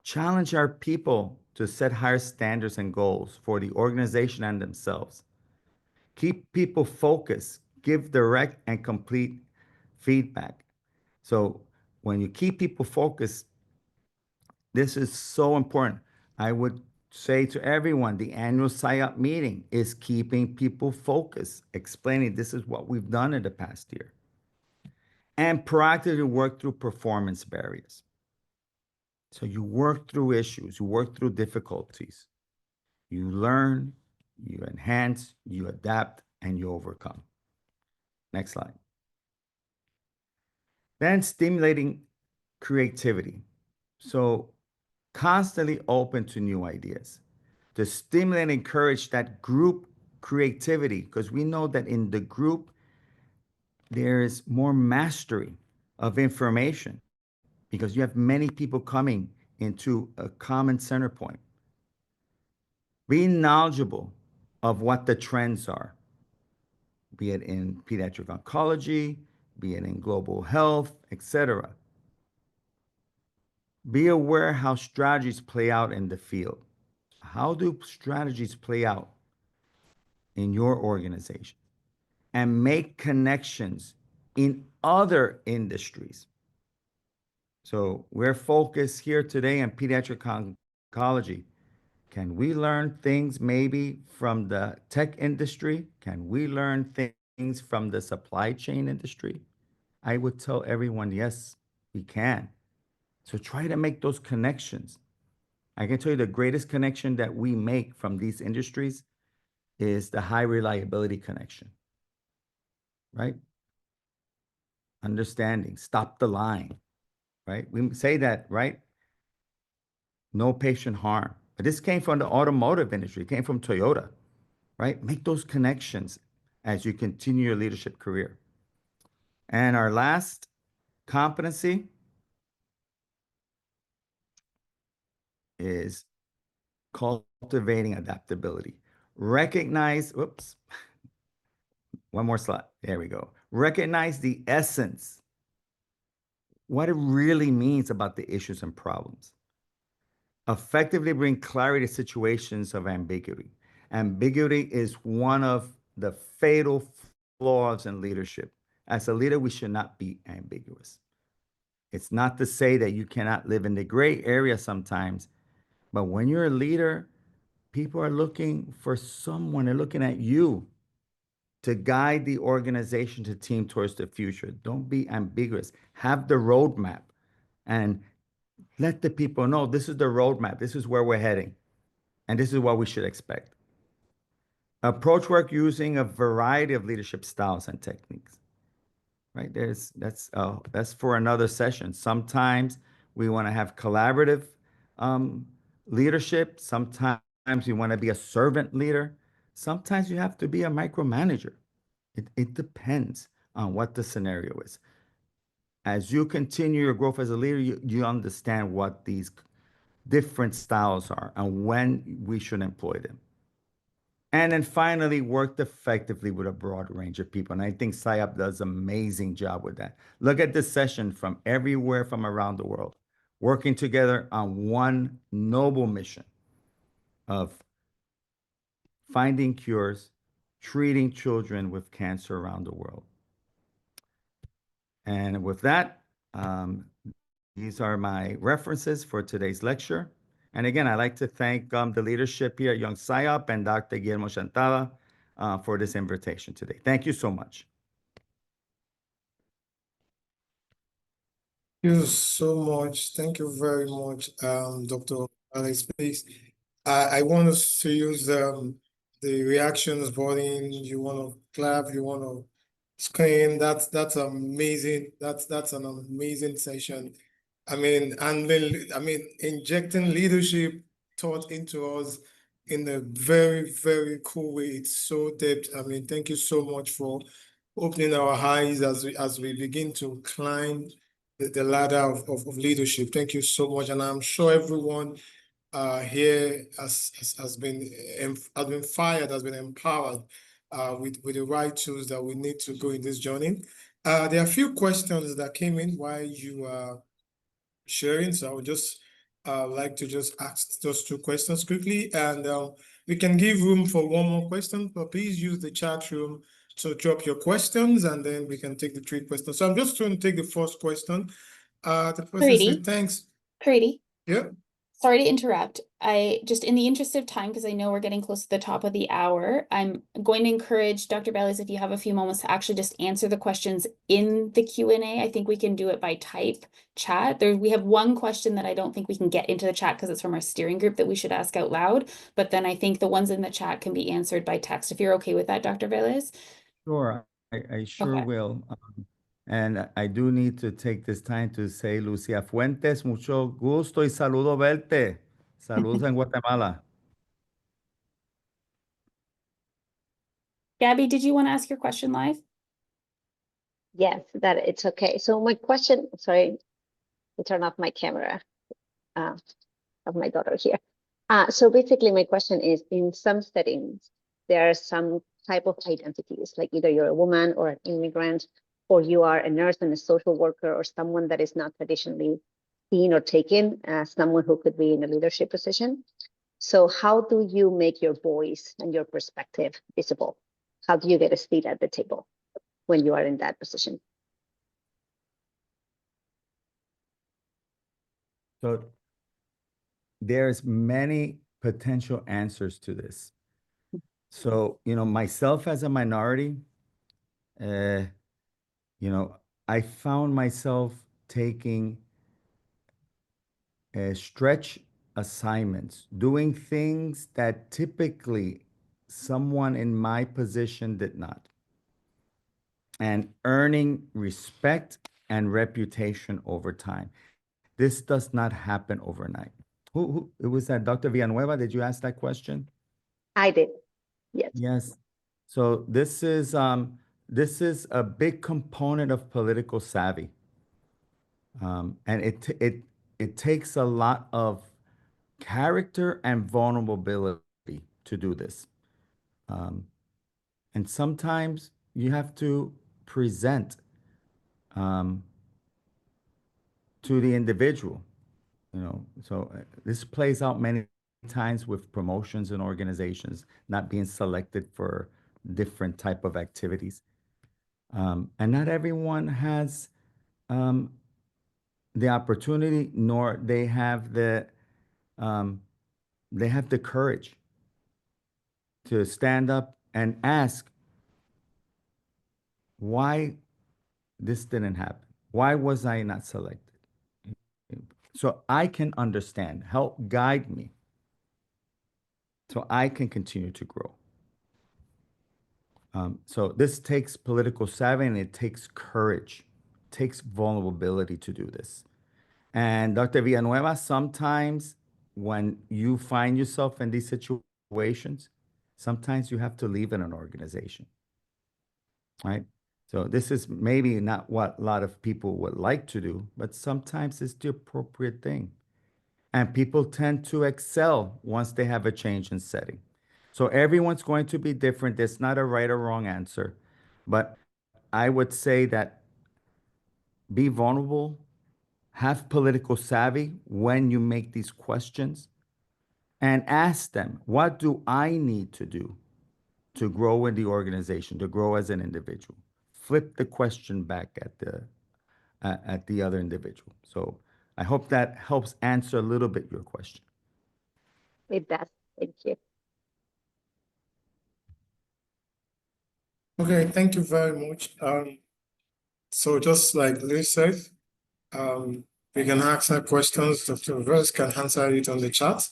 Challenge our people to set higher standards and goals for the organization and themselves. Keep people focused, give direct and complete feedback. So when you keep people focused, this is so important. I would say to everyone, the annual SIOP meeting is keeping people focused, explaining this is what we've done in the past year. And proactively work through performance barriers. So you work through issues, you work through difficulties. You learn, you enhance, you adapt, and you overcome. Next slide. Then stimulating creativity. So constantly open to new ideas, to stimulate and encourage that group creativity, because we know that in the group, there is more mastery of information because you have many people coming into a common center point. Be knowledgeable of what the trends are, be it in pediatric oncology, be it in global health, etc. Be aware how strategies play out in the field. How do strategies play out in your organization? And make connections in other industries. So we're focused here today on pediatric oncology. Can we learn things maybe from the tech industry? Can we learn things from the supply chain industry? I would tell everyone, yes, we can. So try to make those connections. I can tell you the greatest connection that we make from these industries is the high reliability connection, right? Understanding, stop the line, right? We say that, right? No patient harm. But this came from the automotive industry. It came from Toyota, right? Make those connections as you continue your leadership career. And our last competency is cultivating adaptability. Recognize, whoops, one more slide. There we go. Recognize the essence, what it really means about the issues and problems. Effectively bring clarity to situations of ambiguity. Ambiguity is one of the fatal flaws in leadership. As a leader, we should not be ambiguous. It's not to say that you cannot live in the gray area sometimes, but when you're a leader, people are looking for someone, they're looking at you to guide the organization to team towards the future. Don't be ambiguous. Have the roadmap and let the people know this is the roadmap. This is where we're heading. And this is what we should expect. Approach work using a variety of leadership styles and techniques. Right? That's for another session. Sometimes we want to have collaborative leadership. Sometimes you want to be a servant leader. Sometimes you have to be a micromanager. It depends on what the scenario is. As you continue your growth as a leader, you understand what these different styles are and when we should employ them. And then finally, worked effectively with a broad range of people. And I think SIOP does an amazing job with that. Look at this session from everywhere from around the world, working together on one noble mission of finding cures, treating children with cancer around the world. And with that, these are my references for today's lecture. And again, I'd like to thank the leadership here at Young SIOP and Dr. Guillermo Chantada for this invitation today. Thank you so much. Thank you so much. Thank you very much, Dr. Velez. Please, I want us to use the reactions button. You want to clap, you want to scream. That's amazing. That's an amazing session. I mean, and then injecting leadership thought into us in a very, very cool way. It's so depth. I mean, thank you so much for opening our eyes as we begin to climb the ladder of leadership. Thank you so much. And I'm sure everyone here has been fired, has been empowered with the right tools that we need to go in this journey. There are a few questions that came in while you are sharing, so I would just like to just ask those two questions quickly, and we can give room for one more question, but please use the chat room to drop your questions, and then we can take the three questions. So I'm just going to take the first question. The person said, thanks. Pretty. Yeah. Sorry to interrupt. I just, in the interest of time, because I know we're getting close to the top of the hour, I'm going to encourage Dr. Velez, if you have a few moments, to actually just answer the questions in the Q&A. I think we can do it by type chat. We have one question that I don't think we can get into the chat because it's from our steering group that we should ask out loud. But then I think the ones in the chat can be answered by text. If you're okay with that, Dr. Velez? Sure, I sure Okay. will. And I do need to take this time to say, Lucia Fuentes, mucho gusto y saludo verte. Saludos en Guatemala. Gabby, did you want to ask your question live? Yes, that it's okay. So my question, sorry, I turn off my camera of my daughter here. So basically my question is, in some settings, there are some type of identities, like either you're a woman or an immigrant, or you are a nurse and a social worker, or someone that is not traditionally seen or taken as someone who could be in a leadership position. So how do you make your voice and your perspective visible? How do you get a seat at the table when you are in that position? So there's many potential answers to this. So, myself as a minority, I found myself taking stretch assignments, doing things that typically someone in my position did not, and earning respect and reputation over time. This does not happen overnight. Who was that? Dr. Villanueva, did you ask that question? I did, yes. Yes. So this is a big component of political savvy. And it takes a lot of character and vulnerability to do this. And sometimes you have to present to the individual, So this plays out many times with promotions and organizations not being selected for different type of activities. And not everyone has the opportunity, nor they have the courage to stand up and ask why this didn't happen. Why was I not selected? So I can understand, help guide me so I can continue to grow. So this takes political savvy and it takes courage, it takes vulnerability to do this. And Dr. Villanueva, sometimes when you find yourself in these situations, sometimes you have to leave in an organization, right? So this is maybe not what a lot of people would like to do, but sometimes it's the appropriate thing. And people tend to excel once they have a change in setting. So everyone's going to be different. There's not a right or wrong answer. But I would say that be vulnerable, have political savvy when you make these questions, and ask them, what do I need to do to grow in the organization, to grow as an individual? Flip the question back at the other individual. So I hope that helps answer a little bit your question. It does. Thank you. Okay, thank you very much. So just like Liz said, we can ask her questions. Dr. Velez can answer it on the chat,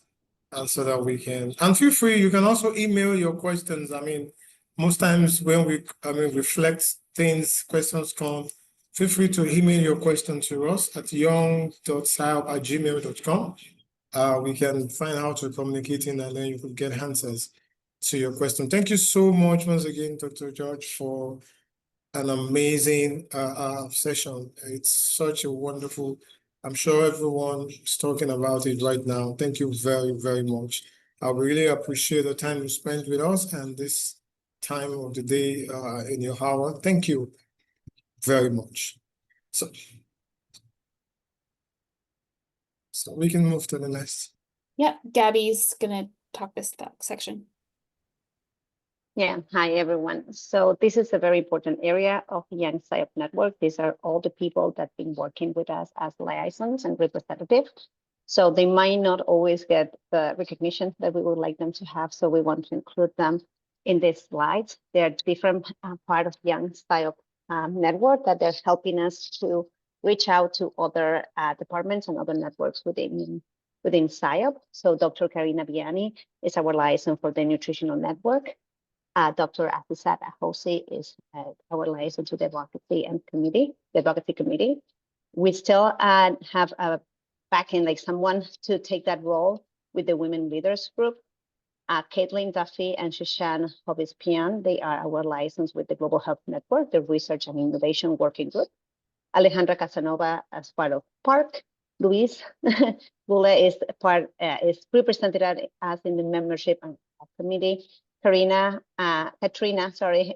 and so that we can. And feel free. You can also email your questions. I mean, most times when we, reflect things, questions come. Feel free to email your question to us at young.siop@gmail.com. We can find how to communicate in, and then you could get answers to your question. Thank you so much once again, Dr. George, for an amazing session. It's such a wonderful, I'm sure everyone is talking about it right now. Thank you very, very much. I really appreciate the time you spent with us and this time of the day in your hour. Thank you very much. So we can move to the next. Yeah, Gabby's gonna talk this section. Yeah, hi everyone. So this is a very important area of the Young SIOP Network. These are all the people that have been working with us as liaisons and representatives. So they might not always get the recognition that we would like them to have. So we want to include them in this slide. They're different part of Young SIOP Network that they're helping us to reach out to other departments and other networks within SIOP. So Dr. Karina Vianney is our liaison for the Nutritional Network. Dr. Afisat Ahosi is our liaison to the Advocacy Committee. We still have a backing, like someone to take that role with the Women Leaders Group. Caitlin Duffy and Shushan Hobbs-Pian, they are our liaisons with the Global Health Network, the Research and Innovation Working Group. Alejandra Casanova as part of PARC. Luis Bule is represented as in the membership and committee. Katrina,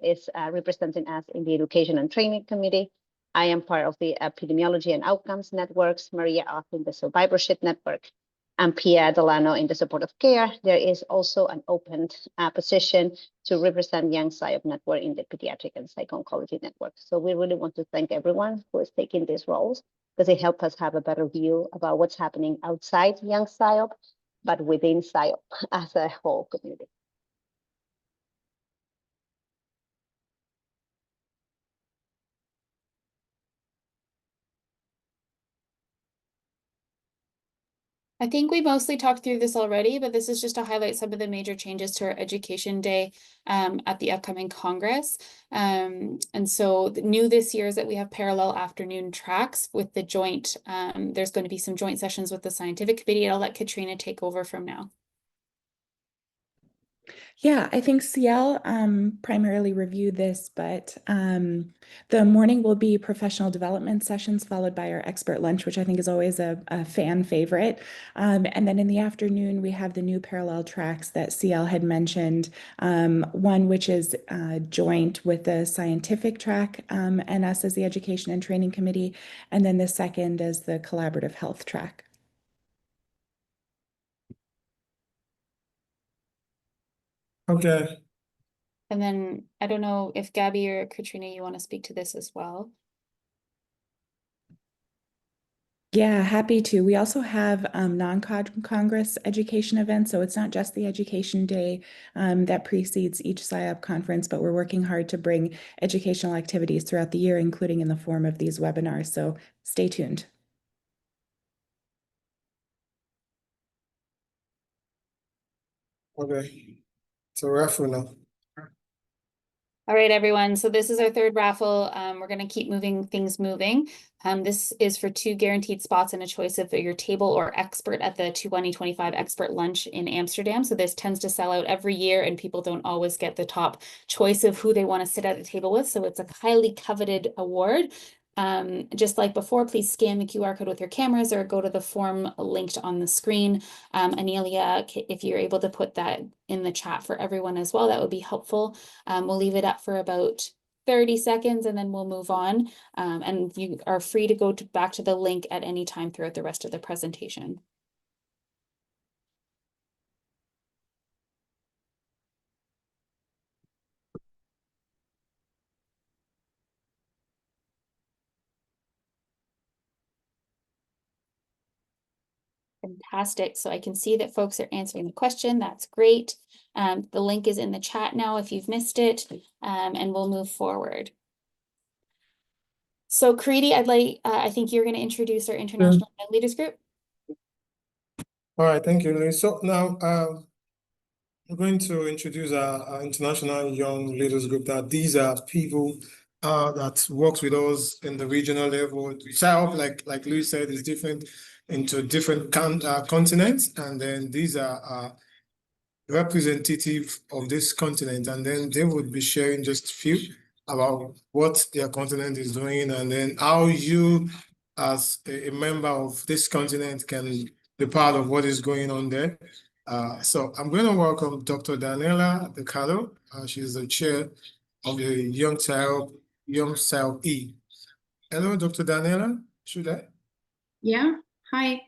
is representing us in the Education and Training Committee. I am part of the Epidemiology and Outcomes Networks, Maria Oth in the Survivorship Network, and Pia Delano in the Supportive Care. There is also an open position to represent Young SIOP Network in the Pediatric and Psycho-Oncology Network. So we really want to thank everyone who is taking these roles, because they help us have a better view about what's happening outside Young SIOP, but within SIOP as a whole community. I think we mostly talked through this already, but this is just to highlight some of the major changes to our Education Day at the upcoming Congress. And so new this year is that we have parallel afternoon tracks with the joint. There's going to be some joint sessions with the Scientific Committee. I'll let Katrina take over from now. Yeah, I think CL primarily reviewed this, but the morning will be professional development sessions followed by our expert lunch, which I think is always a fan favorite. And then in the afternoon, we have the new parallel tracks that CL had mentioned, one which is joint with the scientific track and us as the Education and Training Committee, and then the second is the collaborative health track. Okay. And then I don't know if Gabby or Katrina, you want to speak to this as well. Yeah, happy to. We also have non-Congress education events, so it's not just the Education Day that precedes each SIOP conference, but we're working hard to bring educational activities throughout the year, including in the form of these webinars, so stay tuned. Okay. So raffle now. All right, everyone. So this is our third raffle. We're going to keep moving things moving. This is for 2 guaranteed spots and a choice of your table or expert at the 2025 Expert Lunch in Amsterdam. So this tends to sell out every year and people don't always get the top choice of who they want to sit at the table with. So it's a highly coveted award. Just like before, please scan the QR code with your cameras or go to the form linked on the screen. Anelia, if you're able to put that in the chat for everyone as well, that would be helpful. We'll leave it up for about 30 seconds and then we'll move on. And you are free to go back to the link at any time throughout the rest of the presentation. Fantastic. So I can see that folks are answering the question. That's great. The link is in the chat now if you've missed it, and we'll move forward. So Kriti, I think you're going to introduce our International Leaders Group. All right, thank you, Louise. So now we're going to introduce our International Young Leaders Group. That these are people that works with us in the regional level. SIOP, like Louise said, is different into different continents, and then these are representative of this continent, and then they would be sharing just a few about what their continent is doing, and then how you, as a member of this continent, can be part of what is going on there. So I'm going to welcome Dr. Daniela De Carlo. She's the chair of the Young SIOP E. Hello, Dr. Daniela. Should I? Yeah, hi.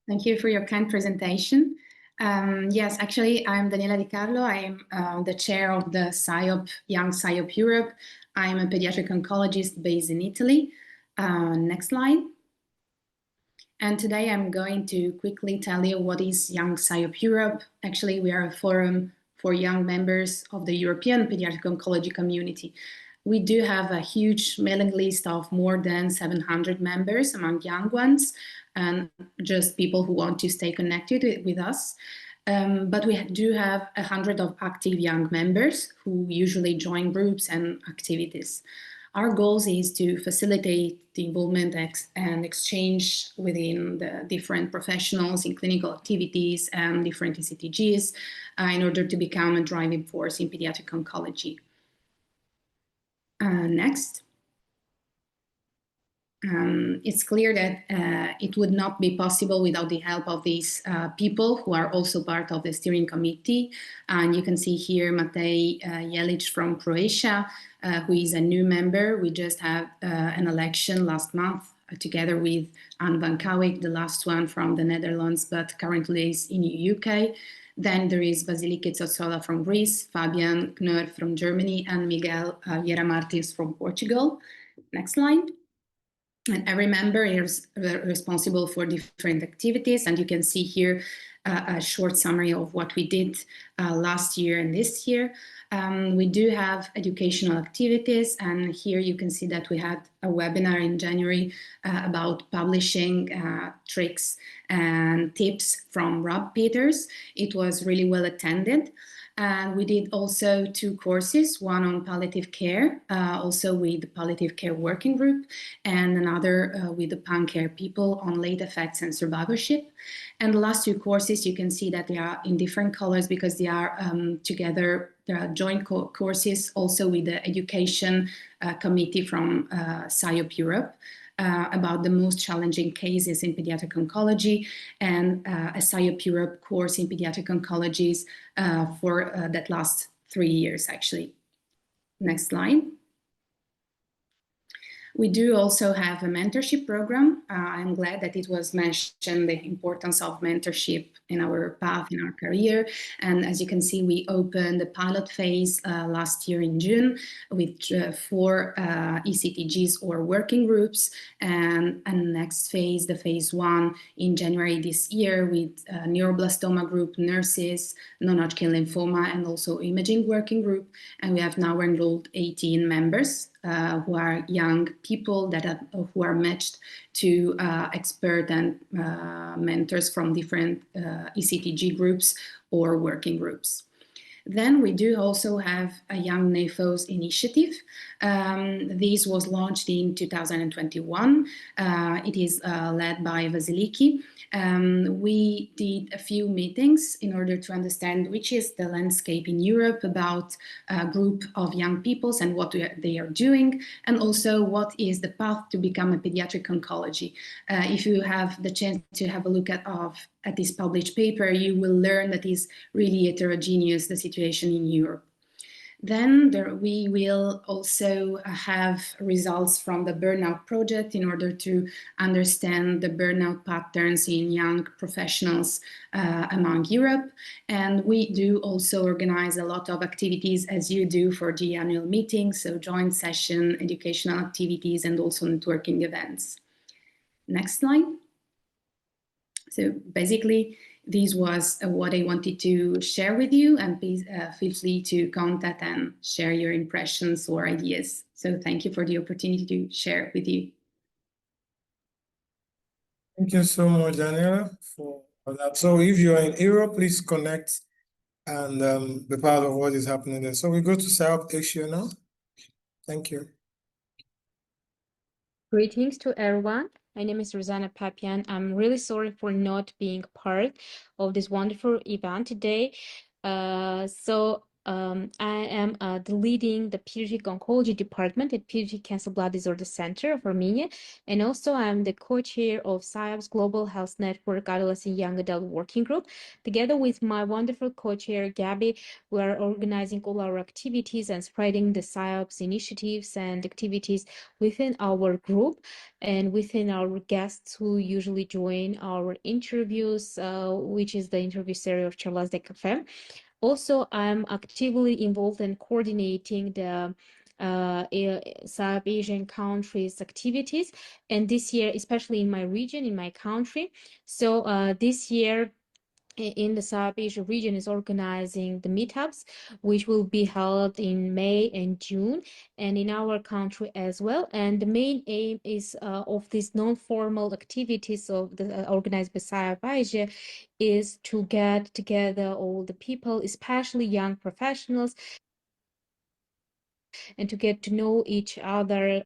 Thank you for your kind presentation. Yes, actually, I'm Daniela Di Carlo. I am the chair of the SIOP, Young SIOP Europe. I'm a pediatric oncologist based in Italy. Next slide. And today I'm going to quickly tell you what is Young SIOP Europe. Actually, we are a forum for young members of the European pediatric oncology community. We do have a huge mailing list of more than 700 members among young ones, and just people who want to stay connected with us. But we do have 100 of active young members who usually join groups and activities. Our goal is to facilitate the involvement and exchange within the different professionals in clinical activities and different ECTGs in order to become a driving force in pediatric oncology. Next. It's clear that it would not be possible without the help of these people who are also part of the steering committee. And you can see here Matej Jelic from Croatia, who is a new member. We just had an election last month together with Anne van Kouwik, the last one from the Netherlands, but currently is in the UK. Then there is Vasiliki Tsotsola from Greece, Fabian Knör from Germany, and Miguel Vieira Martins from Portugal. Next slide. And every member is responsible for different activities. And you can see here a short summary of what we did last year and this year. We do have educational activities. And here you can see that we had a webinar in January about publishing tricks and tips from Rob Peters. It was really well attended. And we did also 2 courses, one on palliative care, also with the palliative care working group, and another with the PanCare people on late effects and survivorship. And the last 2 courses, you can see that they are in different colors because they are together. There are joint courses also with the education committee from SIOP Europe. About the most challenging cases in pediatric oncology, and a SIOP Europe course in pediatric oncologies for that last 3 years, actually. Next slide. We do also have a mentorship program. I'm glad that it was mentioned, the importance of mentorship in our path, in our career. And as you can see, we opened the pilot phase last year in June with 4 ECTGs or working groups. And next phase, the phase 1 in January this year with neuroblastoma group, nurses, non-Hodgkin lymphoma, and also imaging working group. And we have now enrolled 18 members. Who are young people who are matched to expert and mentors from different ECTG groups or working groups. Then we do also have a Young NAFOs initiative. This was launched in 2021. It is led by Vasiliki. We did a few meetings in order to understand which is the landscape in Europe about a group of young peoples and what they are doing, and also what is the path to become a pediatric oncology. If you have the chance to have a look at this published paper, you will learn that is really heterogeneous, the situation in Europe. Then we will also have results from the burnout project in order to understand the burnout patterns in young professionals among Europe. And we do also organize a lot of activities, as you do, for the annual meeting, so joint session, educational activities, and also networking events. Next slide. So basically, this was what I wanted to share with you, and please feel free to contact and share your impressions or ideas. So thank you for the opportunity to share with you. Thank you so much, Daniela, for that. So if you're in Europe, please connect and be part of what is happening there. So we go to South Asia now. Thank you. Greetings to everyone. My name is Rosanna Papian. I'm really sorry for not being part of this wonderful event today. I am leading the pediatric oncology department at Pediatric Cancer Blood Disorder Center of Armenia. And also I'm the co-chair of SIOP's Global Health Network Adolescent Young Adult Working Group. Together with my wonderful co-chair, Gabby, we are organizing all our activities and spreading the SIOP's initiatives and activities within our group and within our guests who usually join our interviews, which is the interview series of Charles de Café. Also, I'm actively involved in coordinating the South Asian countries' activities, and this year, especially in my region, in my country. So this year, in the South Asia region is organizing the meetups, which will be held in May and June, and in our country as well. And the main aim is of these non-formal activities of the organized by South Asia is to get together all the people, especially young professionals, and to get to know each other,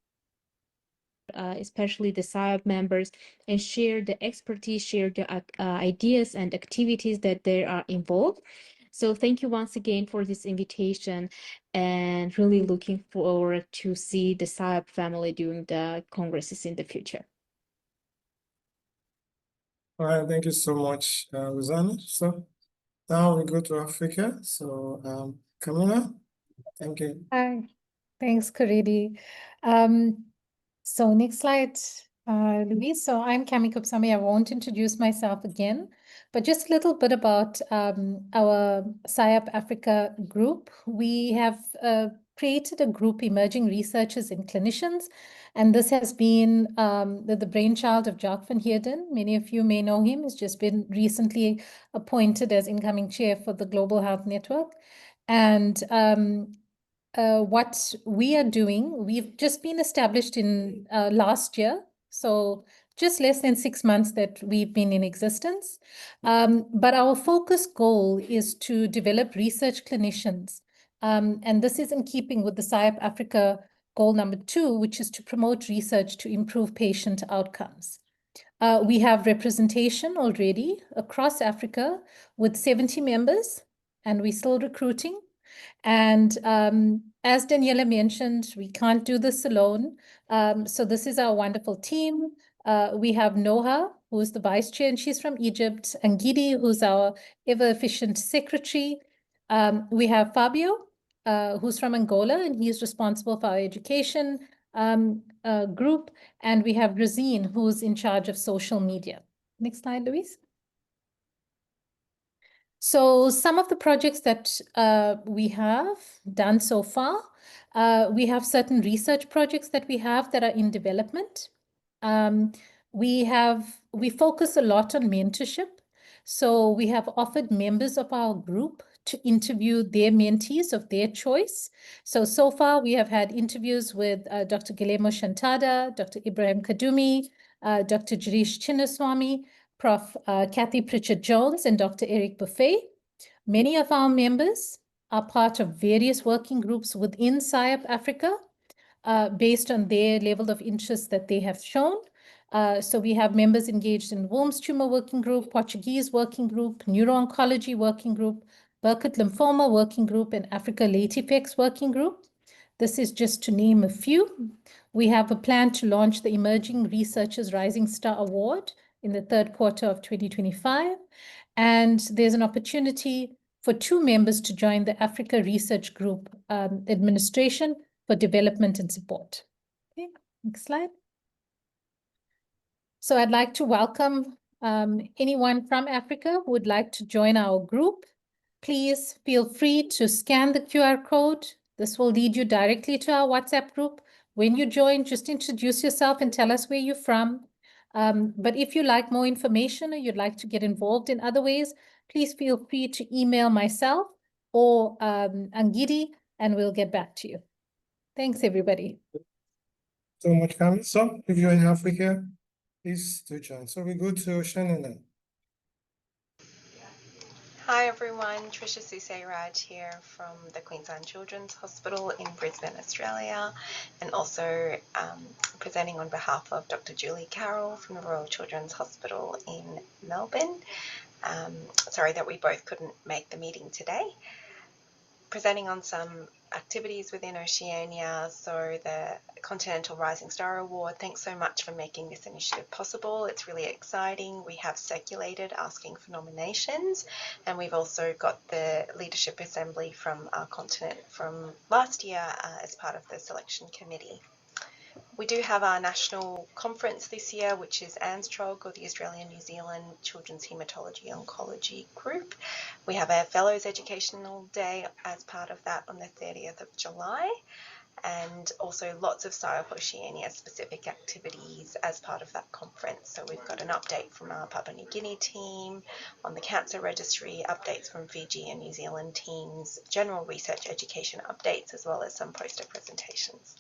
especially the SIOP members, and share the expertise, share the ideas and activities that they are involved. So thank you once again for this invitation, and really looking forward to see the SIOP family during the congresses in the future. All right, thank you so much, Rosanna. So now we go to Africa. So Camilla, thank you. Hi, thanks, Karidi. So next slide, Louise. So I'm Cami Kupsami. I won't introduce myself again, but just a little bit about our SIOP Africa group. We have created a group, Emerging Researchers and Clinicians, and this has been the brainchild of Jacques van Heerden. Many of you may know him. He's just been recently appointed as incoming chair for the Global Health Network. And what we are doing, we've just been established in last year, so just less than 6 months that we've been in existence. But our focus goal is to develop research clinicians. And this is in keeping with the SIOP Africa goal number 2, which is to promote research to improve patient outcomes. We have representation already across Africa with 70 members, and we're still recruiting. And as Daniela mentioned, we can't do this alone. So this is our wonderful team. We have Noha, who's the vice chair, and she's from Egypt, and Gidi, who's our ever-efficient secretary. We have Fabio, who's from Angola, and he's responsible for our education group. And we have Razine, who's in charge of social media. Next slide, Louise. So some of the projects that we have done so far, we have certain research projects that we have that are in development. We focus a lot on mentorship. So we have offered members of our group to interview their mentees of their choice. So far we have had interviews with Dr. Guillermo Shantada, Dr. Ibrahim Kadumi, Dr. Jirish Chinnaswamy, Prof. Kathy Pritchard-Jones, and Dr. Eric Buffet. Many of our members are part of various working groups within SIOP Africa, based on their level of interest that they have shown. So we have members engaged in Wilms tumor working group, Portuguese working group, neuro-oncology working group, Burkitt lymphoma working group, and Africa late effects working group. This is just to name a few. We have a plan to launch the Emerging Researchers Rising Star Award in the third quarter of 2025. And there's an opportunity for 2 members to join the Africa Research Group Administration for development and support. Okay, next slide. So I'd like to welcome anyone from Africa who would like to join our group. Please feel free to scan the QR code. This will lead you directly to our WhatsApp group. When you join, just introduce yourself and tell us where you're from. But if you like more information or you'd like to get involved in other ways, please feel free to email myself or Angidi, and we'll get back to you. Thanks, everybody. So much, Carmen. So if you're in Africa, please do join. So we go to Shannon now. Hi everyone, Trisha Susay-Raj here from the Queensland Children's Hospital in Brisbane, Australia, and also presenting on behalf of Dr. Julie Carroll from the Royal Children's Hospital in Melbourne. Sorry that we both couldn't make the meeting today. Presenting on some activities within Oceania, so the Continental Rising Star Award. Thanks so much for making this initiative possible. It's really exciting. We have circulated asking for nominations, and we've also got the Leadership Assembly from our continent from last year as part of the selection committee. We do have our national conference this year, which is ANZTROG, or the Australian New Zealand Children's Haematology Oncology Group. We have a Fellows Educational Day as part of that on the 30th of July, and also lots of SIOP Oceania specific activities as part of that conference. So we've got an update from our Papua New Guinea team on the cancer registry, updates from Fiji and New Zealand teams, general research education updates, as well as some poster presentations.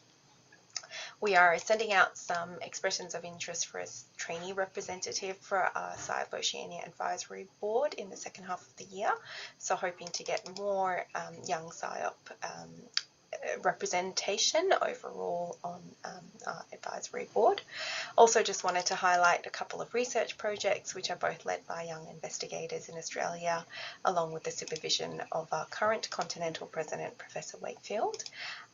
We are sending out some expressions of interest for a trainee representative for our SIOP Oceania Advisory Board in the second half of the year. So hoping to get more young SIOP representation overall on our advisory board. Also just wanted to highlight a couple of research projects which are both led by young investigators in Australia, along with the supervision of our current Continental President, Professor Wakefield.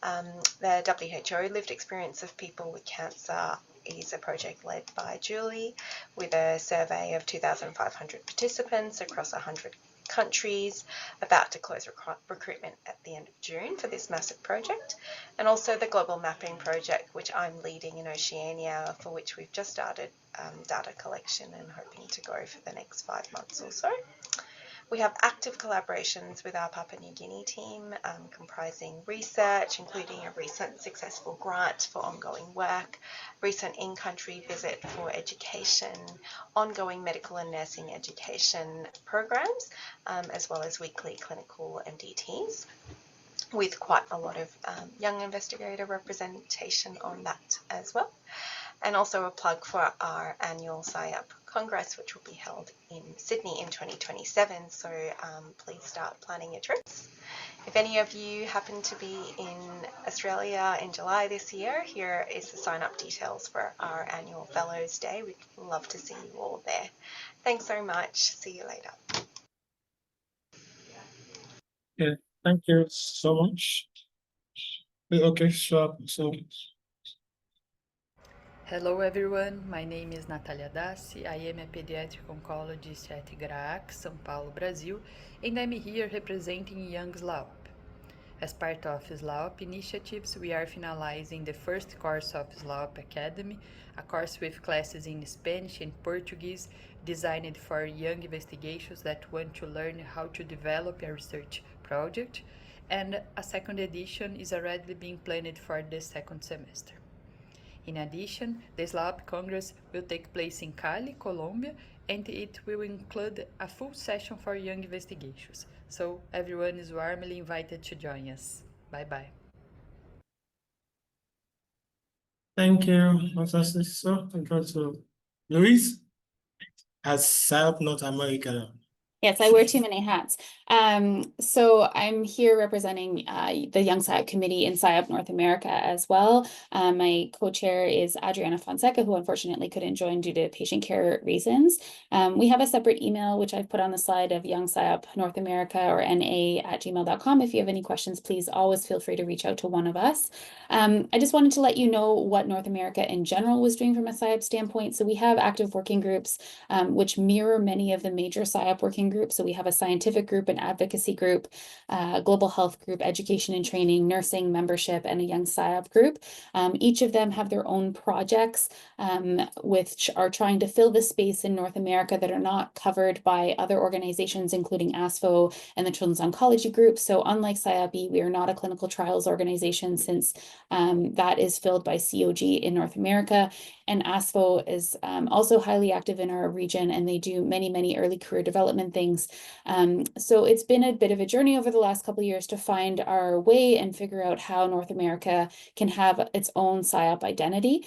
The WHO Lived Experience of People with Cancer is a project led by Julie, with a survey of 2,500 participants across 100 countries, about to close recruitment at the end of June for this massive project. And also the Global Mapping Project, which I'm leading in Oceania, for which we've just started data collection and hoping to go for the next 5 months or so. We have active collaborations with our Papua New Guinea team, comprising research, including a recent successful grant for ongoing work, recent in-country visit for education, ongoing medical and nursing education programs, as well as weekly clinical MDTs, with quite a lot of young investigator representation on that as well. And also a plug for our annual SIOP Congress, which will be held in Sydney in 2027. So please start planning your trips. If any of you happen to be in Australia in July this year, here is the sign-up details for our annual Fellows Day. We'd love to see you all there. Thanks so much. See you later. Yeah, thank you so much. Okay, so Hello everyone, my name is Natalia Dassi. I am a pediatric oncologist at GRAAC, São Paulo, Brazil, and I'm here representing Young SIOP. As part of SIOP initiatives, we are finalizing the first course of SIOP Academy, a course with classes in Spanish and Portuguese designed for young investigators that want to learn how to develop a research project, and a second edition is already being planned for the second semester. In addition, the SIOP Congress will take place in Cali, Colombia, and it will include a full session for young investigators. So everyone is warmly invited to join us. Bye-bye. thank you, Fantastic. So I go to Luis as SIOP North America. Yes, I wear too many hats. So I'm here representing the Young SIOP Committee in SIOP North America as well. My co-chair is Adriana Fonseca, who unfortunately couldn't join due to patient care reasons. We have a separate email, which I've put on the slide, of Young SIOP North America, or na@gmail.com. If you have any questions, please always feel free to reach out to one of us. I just wanted to let you know what North America in general was doing from a SIOP standpoint. So we have active working groups, which mirror many of the major SIOP working groups. So we have a scientific group, an advocacy group, global health group, education and training, nursing membership, and a young SIOP group. Each of them have their own projects, which are trying to fill the space in North America that are not covered by other organizations, including ASFO and the Children's Oncology Group. So unlike SIOP, we are not a clinical trials organization, since that is filled by COG in North America. And ASFO is also highly active in our region, and they do many, many early career development things. So it's been a bit of a journey over the last couple of years to find our way and figure out how North America can have its own SIOP identity.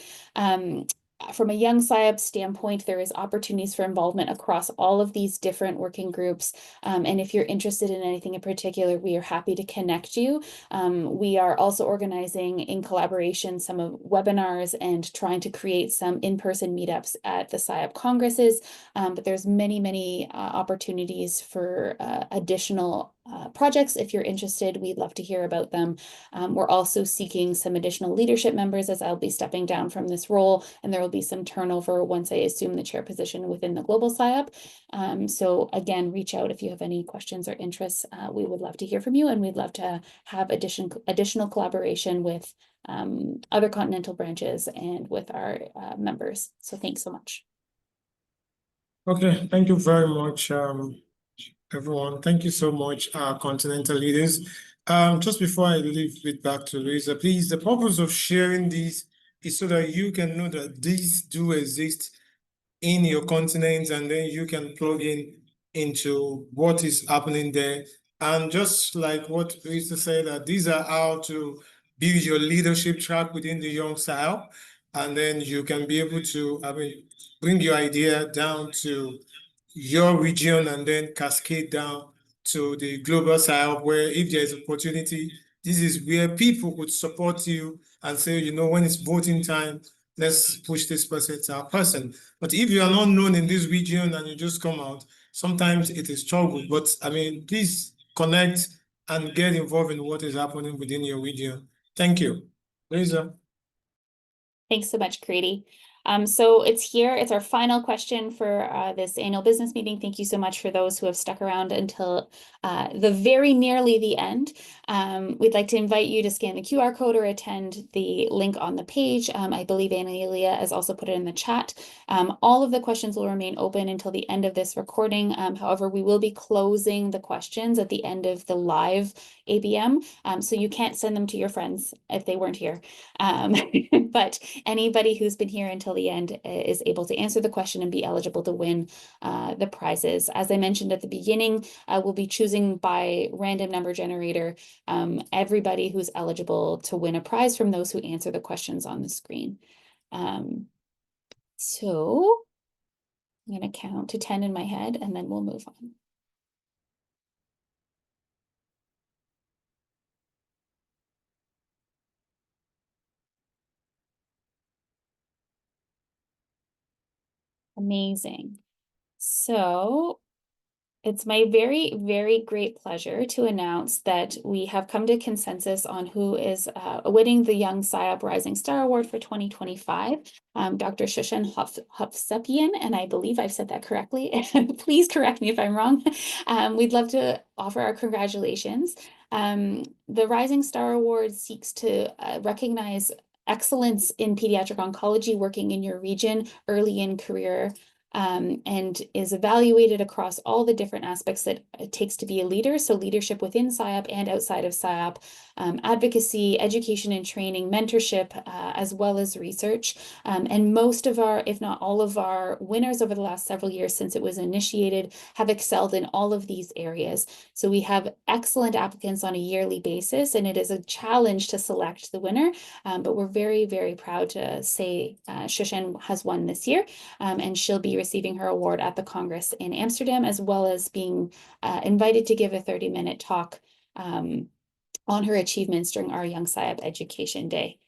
From a young SIOP standpoint, there is opportunities for involvement across all of these different working groups. And if you're interested in anything in particular, we are happy to connect you. We are also organizing in collaboration some of webinars and trying to create some in-person meetups at the SIOP congresses. But there's many, many opportunities for additional projects. If you're interested, we'd love to hear about them. We're also seeking some additional leadership members, as I'll be stepping down from this role, and there will be some turnover once I assume the chair position within the global SIOP. So again, reach out if you have any questions or interests. We would love to hear from you, and we'd love to have additional collaboration with other continental branches and with our members. So thanks so much. Okay, thank you very much, everyone. Thank you so much, continental leaders. Just before I leave it back to Louisa, please, the purpose of sharing these is so that you can know that these do exist in your continent, and then you can plug into what is happening there. And just like what Louisa said, that these are how to build your leadership track within the Young SIOP, and then you can be able to, bring your idea down to your region and then cascade down to the global SIOP, where if there's opportunity, this is where people would support you and say, you know, when it's voting time, let's push this person to our person. But if you are not known in this region and you just come out, sometimes it is struggle. But please connect and get involved in what is happening within your region. Thank you. Lisa. Thanks so much, Grady. So it's our final question for this annual business meeting. Thank you so much for those who have stuck around until the very nearly the end. We'd like to invite you to scan the QR code or attend the link on the page. I believe Amelia has also put it in the chat. All of the questions will remain open until the end of this recording. However, we will be closing the questions at the end of the live ABM. So you can't send them to your friends if they weren't here. But anybody who's been here until the end is able to answer the question and be eligible to win the prizes. As I mentioned at the beginning, we'll be choosing by random number generator everybody who's eligible to win a prize from those who answer the questions on the screen. So I'm going to count to 10 in my head, and then we'll move on. Amazing. So it's my very, very great pleasure to announce that we have come to consensus on who is winning the Young SIOP Rising Star Award for 2025. Dr. Shushan Hovsepian, and I believe I've said that correctly. Please correct me if I'm wrong. We'd love to offer our congratulations. The Rising Star Award seeks to recognize excellence in pediatric oncology working in your region early in career, and is evaluated across all the different aspects that it takes to be a leader. So leadership within SIOP and outside of SIOP, advocacy, education and training, mentorship, as well as research. And most of our, if not all of our winners over the last several years since it was initiated have excelled in all of these areas. So we have excellent applicants on a yearly basis, and it is a challenge to select the winner. But we're very, very proud to say Shushan has won this year, and she'll be be receiving her award at the Congress in Amsterdam, as well as being invited to give a 30-minute talk on her achievements during our Young SIOP Education Day.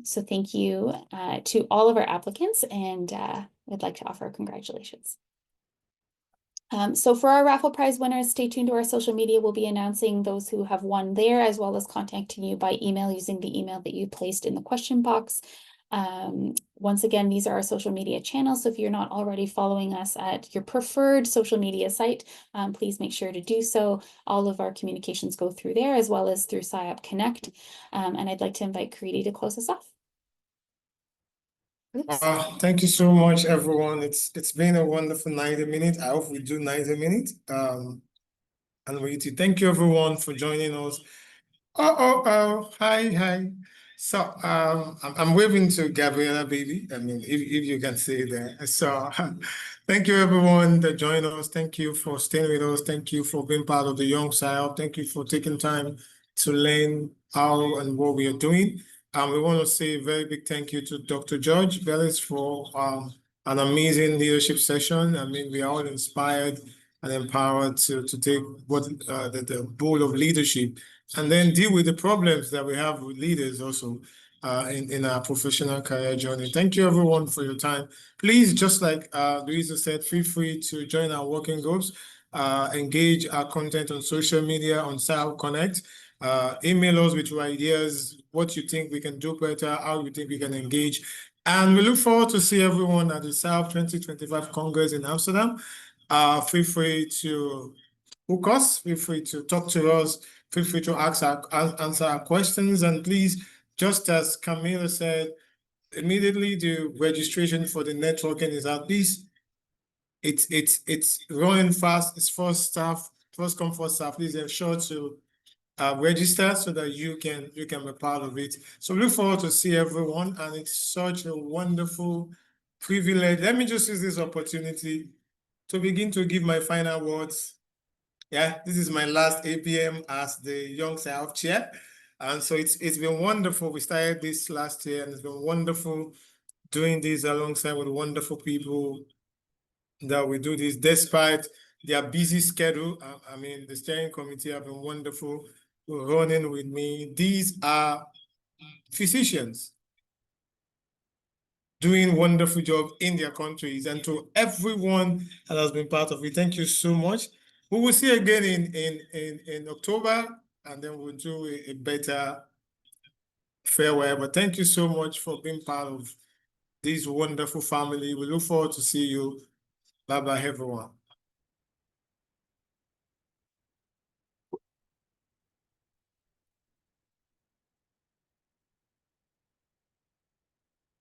So thank you to all of our applicants, and I'd like to offer congratulations. So for our raffle prize winners, stay tuned to our social media. We'll be announcing those who have won there, as well as contacting you by email using the email that you placed in the question box. Once again, these are our social media channels. So if you're not already following us at your preferred social media site, please make sure to do so. All of our communications go through there, as well as through SIOP Connect. And I'd like to invite Kriti to close us off. Thank you so much, everyone. It's been a wonderful 90 minutes. I hope we do 90 minutes. And thank you, everyone, for joining us. Hi. So I'm waving to Gabriella, baby. I mean, if you can see that. So thank you, everyone that joined us. Thank you for staying with us. Thank you for being part of the Young SIOP. Thank you for taking time to learn how and what we are doing. We want to say a very big thank you to Dr. George Velez for an amazing leadership session. I mean, we are all inspired and empowered to take what the role of leadership and then deal with the problems that we have with leaders also in our professional career journey. Thank you, everyone, for your time. Please, just like Louisa said, feel free to join our working groups, engage our content on social media, on SIOP Connect, email us with your ideas, what you think we can do better, how you think we can engage. And we look forward to see everyone at the SIOP 2025 Congress in Amsterdam. Feel free to hook us, feel free to talk to us, feel free to answer our questions, and please, just as Camila said, immediately the registration for the networking is out. Please, it's running fast. It's first come, first serve. Please ensure to register so that you can be part of it. So look forward to see everyone, and it's such a wonderful privilege. Let me just use this opportunity to begin to give my final words. Yeah, this is my last ABM as the Young SIOP chair. And so it's been wonderful. We started this last year, and it's been wonderful doing this alongside with wonderful people that we do this despite their busy schedule. I mean, the steering committee have been wonderful running with me. These are physicians doing wonderful job in their countries, and to everyone that has been part of it, thank you so much. We will see again in October, and then we'll do a better farewell. But thank you so much for being part of this wonderful family. We look forward to see you. Bye-bye, everyone.